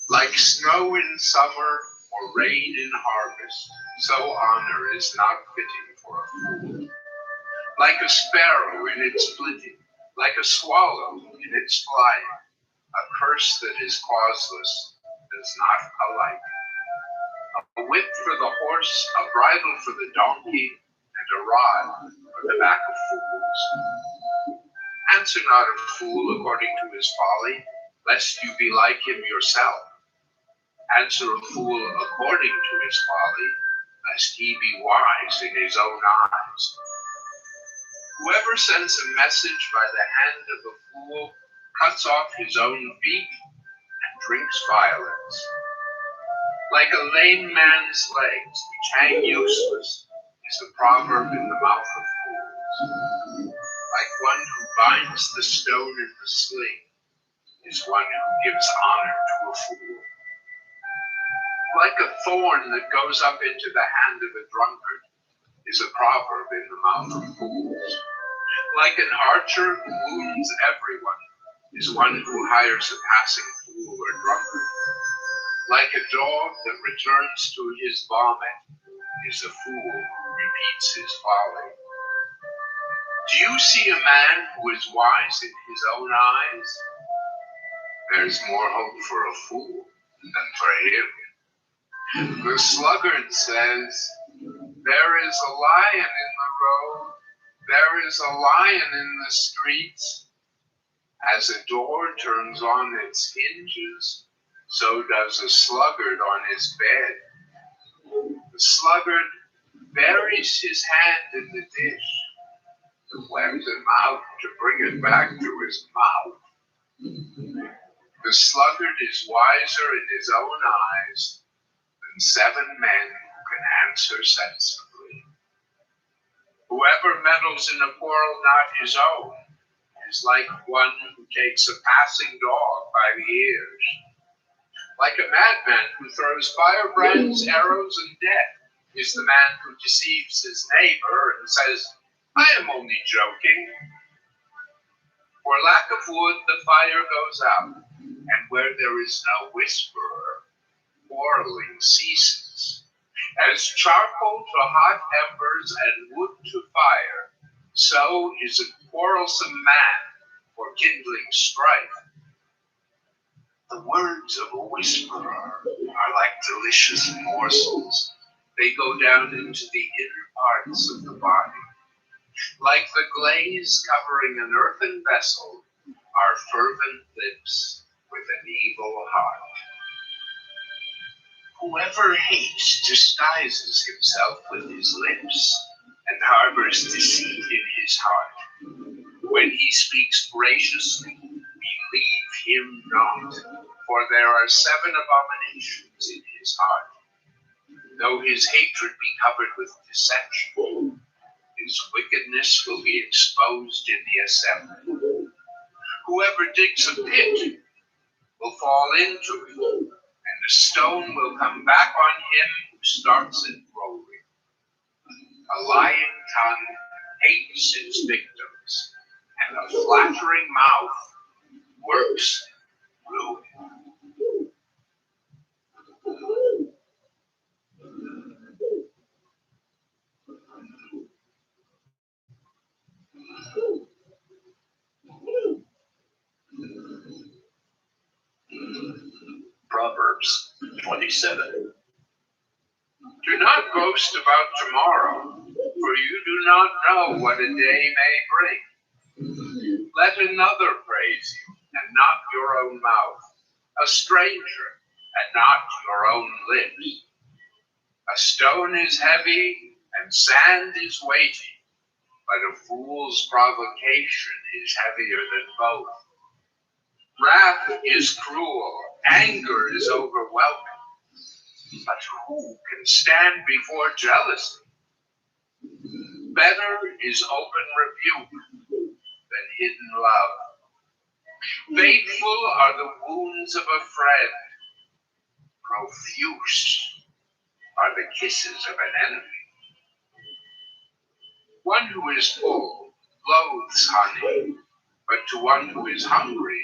Like snow in summer or rain in harvest, so honor is not fitting for a fool. Like a sparrow in its flitting, like a swallow in its flying, a curse that is causeless does not alight. A whip for the horse, a bridle for the donkey, and a rod for the back of fools. Answer not a fool according to his folly, lest you be like him yourself. Answer a fool according to his folly, lest he be wise in his own eyes. Whoever sends a message by the hand of a fool cuts off his own beak and drinks violence. Like a lame man's legs, which hang useless, is a proverb in the mouth of fools. Like one who binds the stone in the sling is one who gives honor to a fool. Like a thorn that goes up into the hand of a drunkard is a proverb in the mouth of fools. Like an archer who wounds everyone is one who hires a passing fool or drunkard. Like a dog that returns to his vomit is a fool who repeats his folly. Do you see a man who is wise in his own eyes? There's more hope for a fool than for him. The sluggard says, there is a lion in the road, there is a lion in the streets. As a door turns on its hinges, so does a sluggard on his bed. The sluggard buries his hand in the dish, but lets him out to bring it back to his mouth. The sluggard is wiser in his own eyes than 7 men who can answer sensibly. Whoever meddles in a quarrel not his own is like one who takes a passing dog by the ears. Like a madman who throws firebrands, arrows, and death is the man who deceives his neighbor and says, I am only joking. For lack of wood, the fire goes out, and where there is no whisperer, quarreling ceases. As charcoal to hot embers and wood to fire, so is a quarrelsome man for kindling strife. The words of a whisperer are like delicious morsels. They go down into the inner parts of the body. Like the glaze covering an earthen vessel are fervent lips with an evil heart. Whoever hates disguises himself with his lips and harbors deceit in his heart. When he speaks graciously, believe him not, for there are 7 abominations in his heart. Though his hatred be covered with deception, his wickedness will be exposed in the assembly. Whoever digs a pit will fall into it, and a stone will come back on him who starts it rolling. A lying tongue hates its victims, and a flattering mouth works ruin. Proverbs 27. Do not boast about tomorrow, for you do not know what a day may bring. Let another praise you, and not your own mouth, a stranger, and not your own lips. A stone is heavy, and sand is weighty, but a fool's provocation is heavier than both. Wrath is cruel, anger is overwhelming, but who can stand before jealousy? Better is open rebuke than hidden love. Faithful are the wounds of a friend. Profuse are the kisses of an enemy. One who is full loathes honey, but to one who is hungry,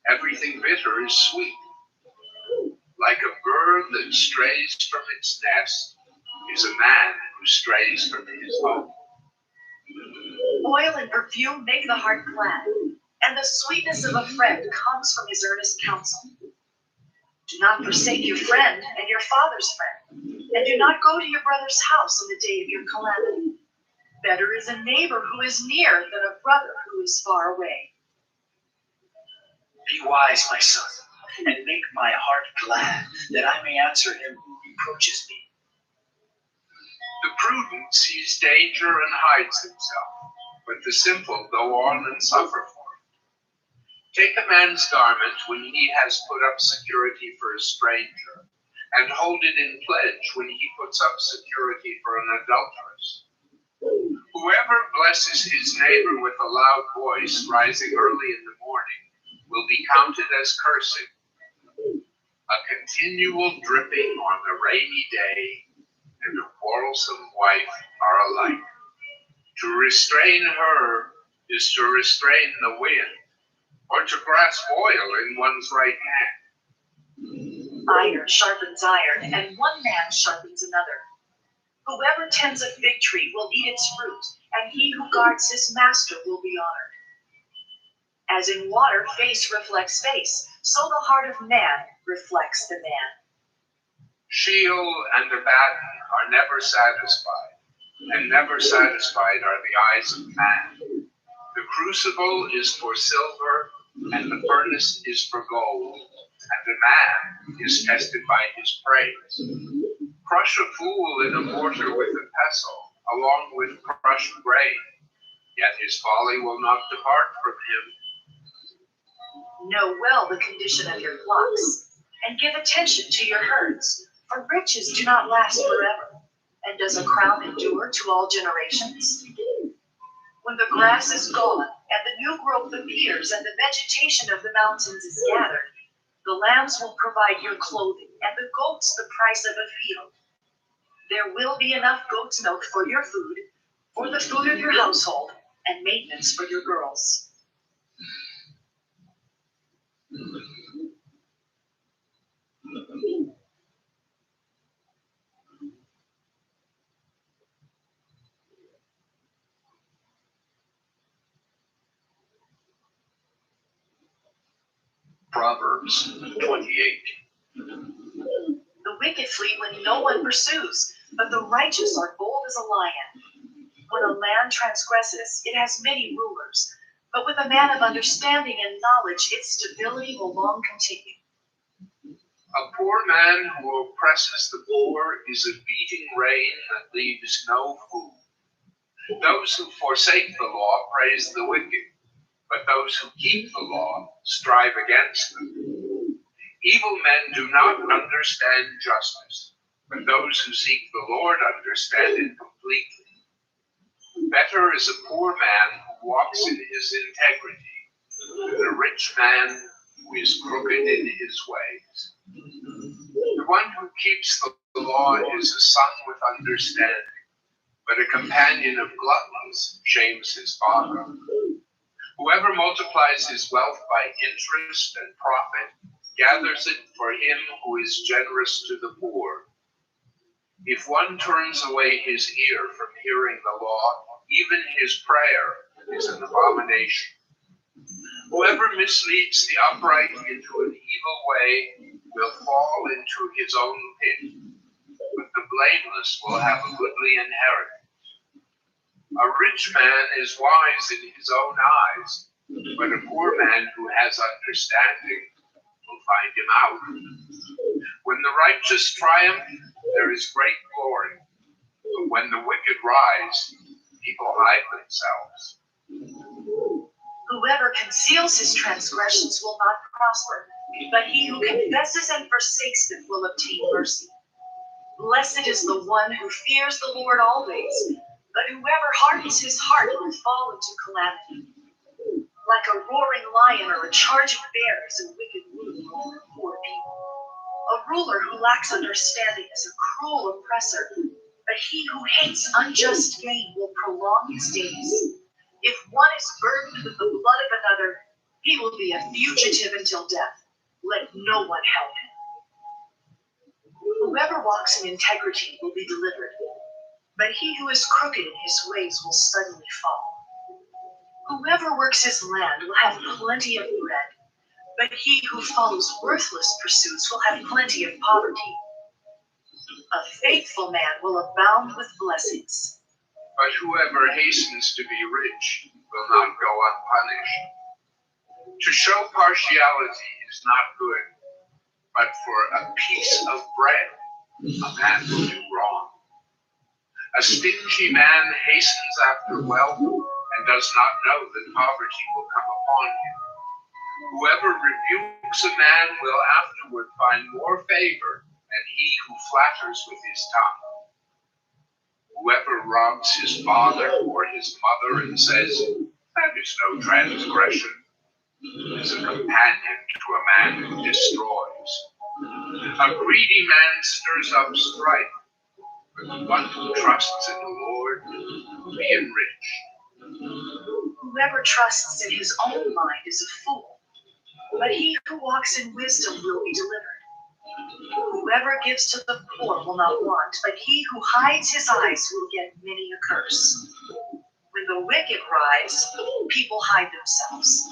everything bitter is sweet. Like a bird that strays from its nest is a man who strays from his home. Oil and perfume make the heart glad, and the sweetness of a friend comes from his earnest counsel. Do not forsake your friend and your father's friend, and do not go to your brother's house on the day of your calamity. Better is a neighbor who is near than a brother who is far away. Be wise, my son, and make my heart glad, that I may answer him who reproaches me. The prudent sees danger and hides himself, but the simple go on and suffer for it. Take a man's garment when he has put up security for a stranger, and hold it in pledge when he puts up security for an adulteress. Whoever blesses his neighbor with a loud voice rising early in the morning will be counted as cursing. A continual dripping on the rainy day and a quarrelsome wife are alike. To restrain her is to restrain the wind, or to grasp oil in one's right hand. Iron sharpens iron, and one man sharpens another. Whoever tends a fig tree will eat its fruit, and he who guards his master will be honored. As in water, face reflects face, so the heart of man reflects the man. Sheol and Abaddon are never satisfied, and never satisfied are the eyes of man. The crucible is for silver, and the furnace is for gold, and a man is tested by his praise. Crush a fool in a mortar with a pestle, along with crushed grain, yet his folly will not depart from him. Know well the condition of your flocks, and give attention to your herds, for riches do not last forever, and does a crown endure to all generations? When the grass is gone, and the new growth appears, and the vegetation of the mountains is gathered, the lambs will provide your clothing, and the goats the price of a field. There will be enough goat's milk for your food, for the food of your household, and maintenance for your girls. Proverbs 28. The wicked flee when no one pursues, but the righteous are bold as a lion. When a land transgresses, it has many rulers, but with a man of understanding and knowledge, its stability will long continue. A poor man who oppresses the poor is a beating rain that leaves no food. Those who forsake the law praise the wicked, but those who keep the law strive against them. Evil men do not understand justice, but those who seek the Lord understand it completely. Better is a poor man who walks in his integrity than a rich man who is crooked in his ways. The one who keeps the law is a son with understanding, but a companion of gluttons shames his father. Whoever multiplies his wealth by interest and profit gathers it for him who is generous to the poor. If one turns away his ear from hearing the law, even his prayer is an abomination. Whoever misleads the upright into an evil way will fall into his own pit, but the blameless will have a goodly inheritance. A rich man is wise in his own eyes, but a poor man who has understanding will find him out. When the righteous triumph, there is great glory, but when the wicked rise, people hide themselves. Whoever conceals his transgressions will not prosper, but he who confesses and forsakes them will obtain mercy. Blessed is the one who fears the Lord always, but whoever hardens his heart will fall into calamity. Like a roaring lion or a charging bear is a wicked ruler over poor people. A ruler who lacks understanding is a cruel oppressor, but he who hates unjust gain will prolong his days. If one is burdened with the blood of another, he will be a fugitive until death. Let no one help him. Whoever walks in integrity will be delivered, but he who is crooked in his ways will suddenly fall. Whoever works his land will have plenty of bread, but he who follows worthless pursuits will have plenty of poverty. A faithful man will abound with blessings, but whoever hastens to be rich will not go unpunished. To show partiality is not good, but for a piece of bread, a man will do wrong. A stingy man hastens after wealth and does not know that poverty will come upon him. Whoever rebukes a man will afterward find more favor than he who flatters with his tongue. Whoever robs his father or his mother and says, "That is no transgression," is a companion to a man who destroys. A greedy man stirs up strife, but the one who trusts in the Lord will be enriched. Whoever trusts in his own mind is a fool, but he who walks in wisdom will be delivered. Whoever gives to the poor will not want, but he who hides his eyes will get many a curse. When the wicked rise, people hide themselves,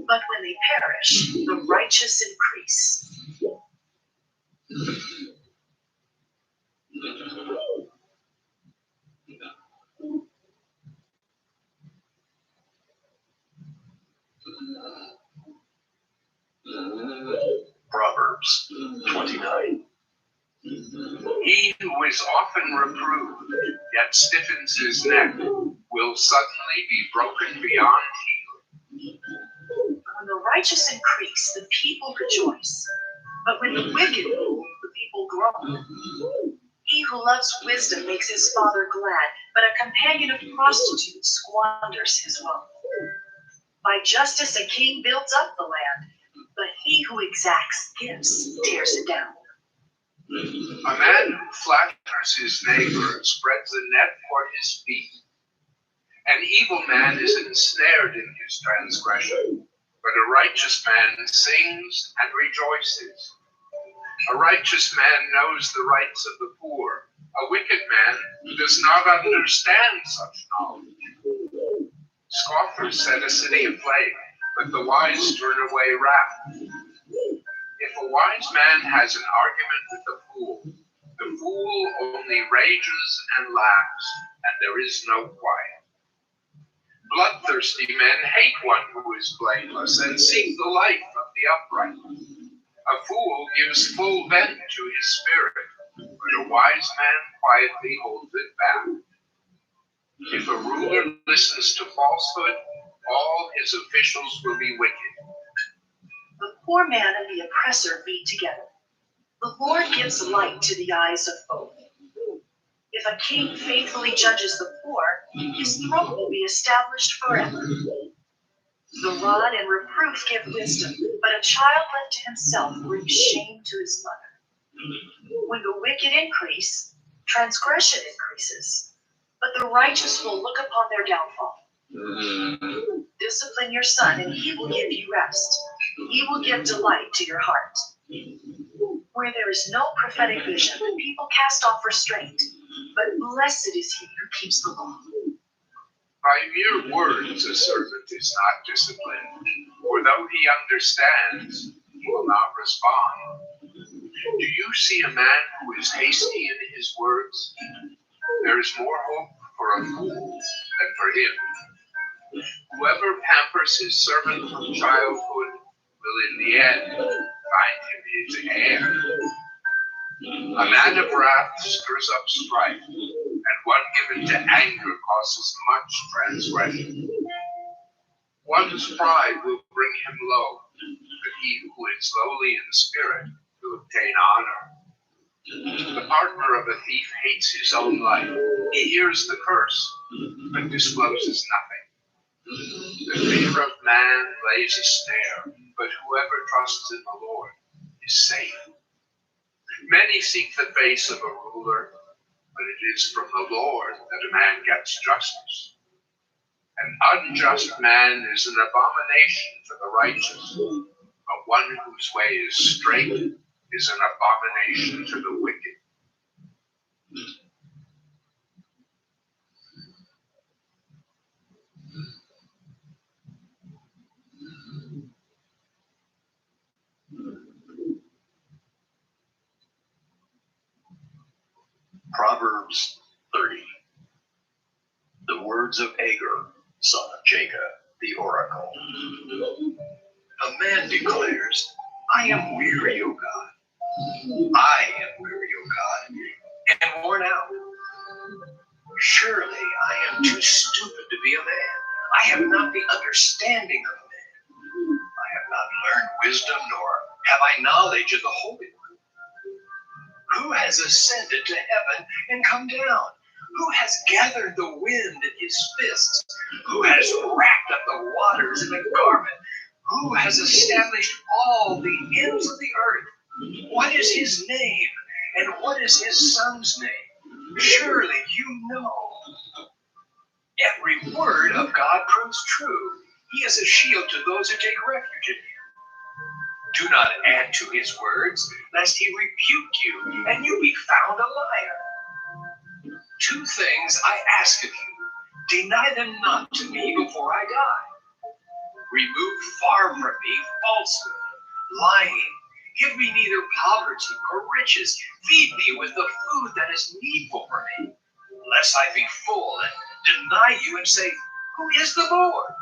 but when they perish, the righteous increase. Proverbs 29. He who is often reproved, yet stiffens his neck, will suddenly be broken beyond healing. When the righteous increase, the people rejoice, but when the wicked rule, the people groan. He who loves wisdom makes his father glad, but a companion of prostitutes squanders his wealth. By justice a king builds up the land, but he who exacts gifts tears it down. A man who flatters his neighbor spreads a net for his feet. An evil man is ensnared in his transgression, but a righteous man sings and rejoices. A righteous man knows the rights of the poor. A wicked man does not understand such knowledge. Scoffers set a city aflame, but the wise turn away wrath. If a wise man has an argument with a fool, the fool only rages and laughs, and there is no quiet. Bloodthirsty men hate one who is blameless and seek the life of the upright. A fool gives full vent to his spirit, but a wise man quietly holds it back. If a ruler listens to falsehood, all his officials will be wicked. The poor man and the oppressor meet together. The Lord gives light to the eyes of both. If a king faithfully judges the poor, his throne will be established forever. The rod and reproof give wisdom, but a child left to himself brings shame to his mother. When the wicked increase, transgression increases, but the righteous will look upon their downfall. Discipline your son, and he will give you rest. He will give delight to your heart. Where there is no prophetic vision, the people cast off restraint, but blessed is he who keeps the law. By mere words a servant is not disciplined, for though he understands, he will not respond. Do you see a man who is hasty in his words? There is more hope for a fool than for him. Whoever pampers his servant from childhood will in the end find him his heir. A man of wrath stirs up strife, and one given to anger causes much transgression. One's pride will bring him low, but he who is lowly in spirit will obtain honor. The partner of a thief hates his own life. He hears the curse, but discloses nothing. The fear of man lays a snare, but whoever trusts in the Lord is safe. Many seek the face of a ruler, but it is from the Lord that a man gets justice. An unjust man is an abomination for the righteous, but one whose way is straight is an abomination to the wicked. Proverbs 30. The words of Agur, son of Jacob, the oracle. A man declares, I am weary, O God. I am weary, O God, and worn out. Surely I am too stupid to be a man. I have not the understanding of a man. I have not learned wisdom, nor have I knowledge of the Holy One. Who has ascended to heaven and come down? Who has gathered the wind in his fists? Who has wrapped up the waters in a garment? Who has established all the ends of the earth? What is his name? And what is his son's name? Surely you know. Every word of God proves true. He is a shield to those who take refuge in him. Do not add to his words, lest he rebuke you, and you be found a liar. Two things I ask of you. Deny them not to me before I die. Remove far from me falsehood, lying. Give me neither poverty nor riches. Feed me with the food that is needful for me, lest I be full and deny you and say, who is the Lord?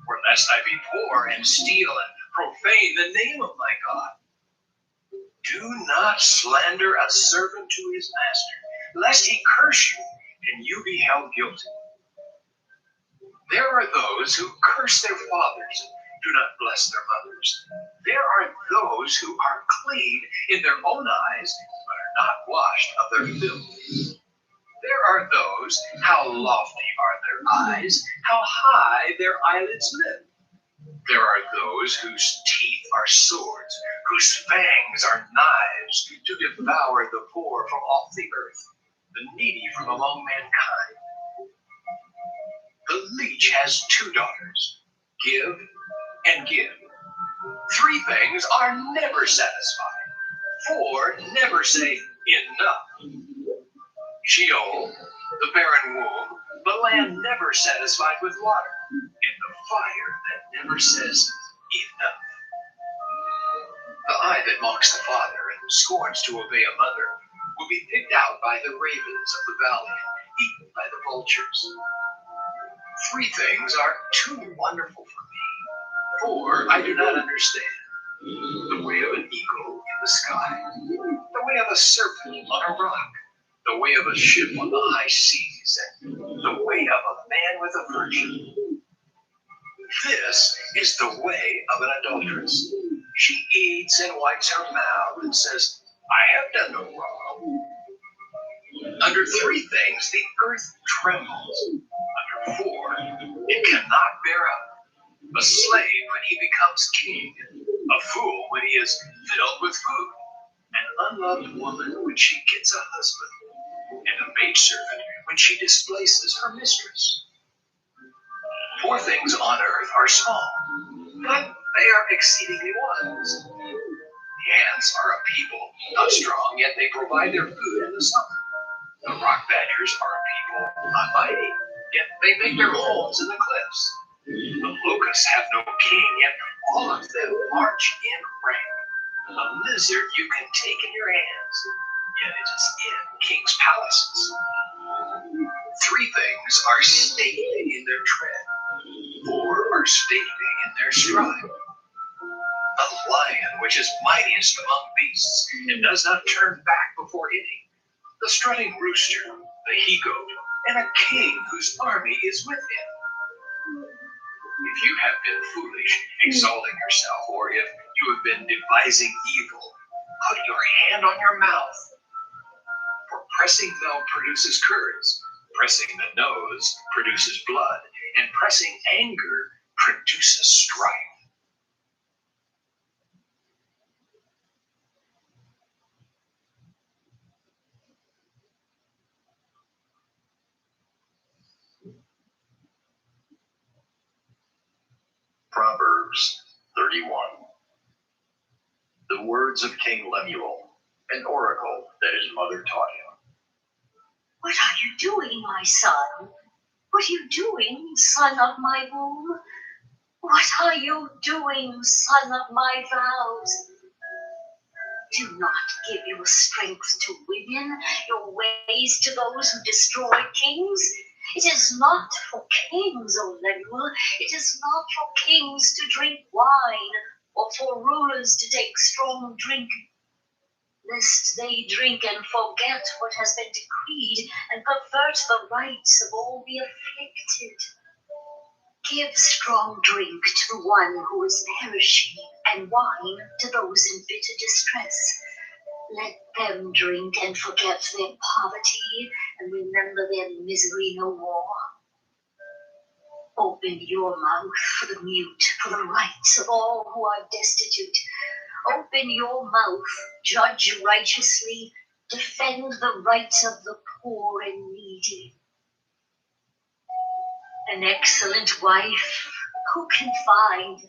Or lest I be poor and steal and profane the name of my God. Do not slander a servant to his master, lest he curse you and you be held guilty. There are those who curse their fathers and do not bless their mothers. There are those who are clean in their own eyes, but are not washed of their filth. There are those, how lofty are their eyes, how high their eyelids lift. There are those whose teeth are swords, whose fangs are knives, to devour the poor from off the earth, the needy from among mankind. The leech has two daughters, give and give. Three things are never satisfied. Four never say enough. Sheol, the barren womb, the land never satisfied with water, and the fire that never says enough. The eye that mocks the father and scorns to obey a mother will be picked out by the ravens of the valley and eaten by the vultures. Three things are too wonderful for me, for I do not understand. The way of an eagle in the sky, the way of a serpent on a rock, the way of a ship on the high seas, and the way of a man with a virgin. This is the way of an adulteress. She eats and wipes her mouth and says, I have done no wrong. Under three things the earth trembles. Under four, it cannot bear up. A slave when he becomes king, a fool when he is filled with food, an unloved woman when she gets a husband, and a maidservant when she displaces her mistress. Four things on earth are small, but they are exceedingly wise. The ants are a people, not strong, yet they provide their food in the summer. The rock badgers are a people, not mighty, yet they make their homes in the cliffs. The locusts have no king, yet all of them march in rank. A lizard you can take in your hands, yet it is in kings' palaces. Three things are stately in their tread, four are stately in their stride. A lion which is mightiest among beasts, and does not turn back before eating. The strutting rooster, the he-goat, and a king whose army is with him. If you have been foolish, exalting yourself, or if you have been devising evil, put your hand on your mouth. For pressing milk produces curds, pressing the nose produces blood, and pressing anger produces strife. Proverbs 31. The words of King Lemuel, an oracle that his mother taught him. What are you doing, my son? What are you doing, son of my womb? What are you doing, son of my vows? Do not give your strength to women, your ways to those who destroy kings. It is not for kings, O Lemuel, it is not for kings to drink wine, or for rulers to take strong drink, lest they drink and forget what has been decreed, and pervert the rights of all the afflicted. Give strong drink to the one who is perishing, and wine to those in bitter distress. Let them drink and forget their poverty, and remember their misery no more. Open your mouth for the mute, for the rights of all who are destitute. Open your mouth, judge righteously, defend the rights of the poor and needy. An excellent wife, who can find?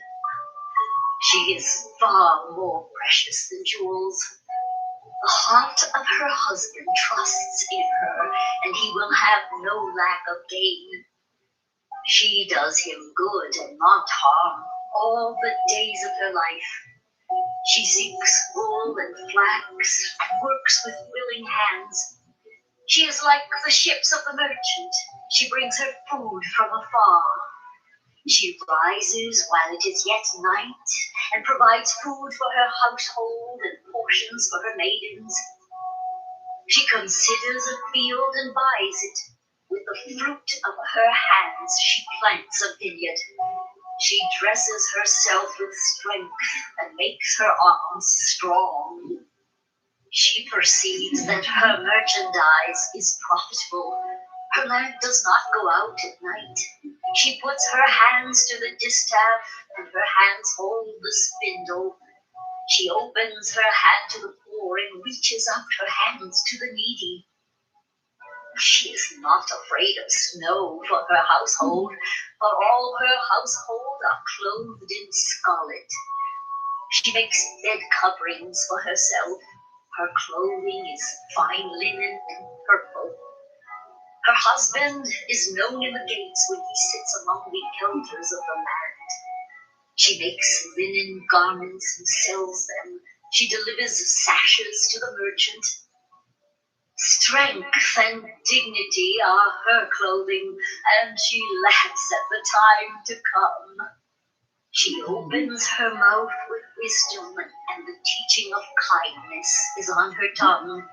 She is far more precious than jewels. The heart of her husband trusts in her, and he will have no lack of gain. She does him good and not harm all the days of her life. She seeks wool and flax and works with willing hands. She is like the ships of the merchant. She brings her food from afar. She rises while it is yet night and provides food for her household and portions for her maidens. She considers a field and buys it. With the fruit of her hands she plants a vineyard. She dresses herself with strength and makes her arms strong. She perceives that her merchandise is profitable. Her lamp does not go out at night. She puts her hands to the distaff, and her hands hold the spindle. She opens her hand to the poor and reaches out her hands to the needy. She is not afraid of snow for her household, for all her household are clothed in scarlet. She makes bed coverings for herself. Her clothing is fine linen and purple. Her husband is known in the gates when he sits among the elders of the land. She makes linen garments and sells them. She delivers sashes to the merchant. Strength and dignity are her clothing, and she laughs at the time to come. She opens her mouth with wisdom, and the teaching of kindness is on her tongue.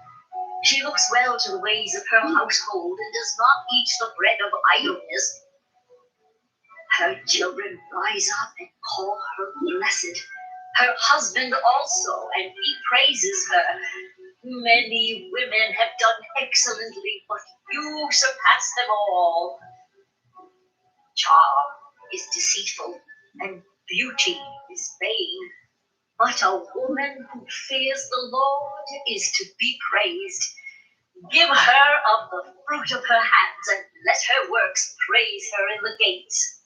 She looks well to the ways of her household and does not eat the bread of idleness. Her children rise up and call her blessed. Her husband also, and he praises her. Many women have done excellently, but you surpass them all. Charm is deceitful, and beauty is vain. But a woman who fears the Lord is to be praised. Give her of the fruit of her hands, and let her works praise her in the gates.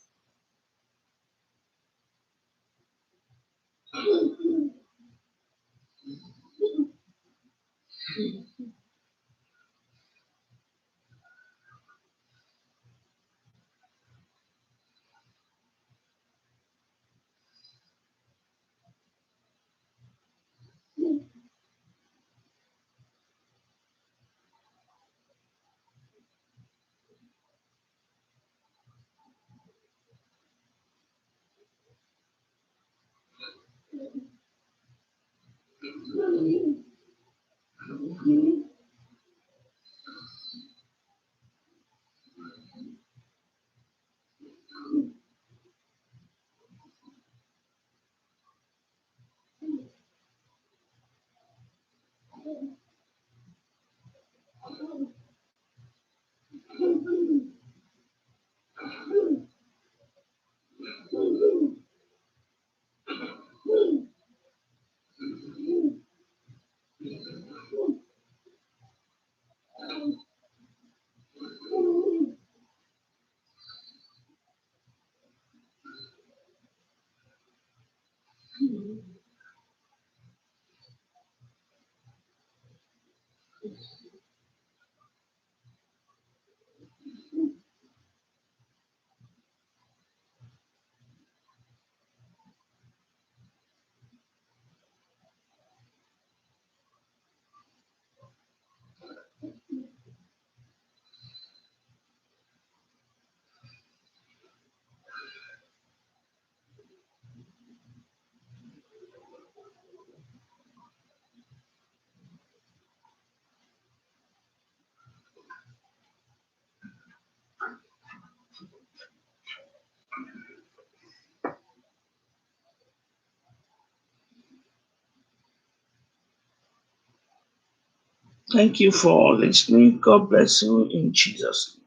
Thank you for listening. God bless you in Jesus' name.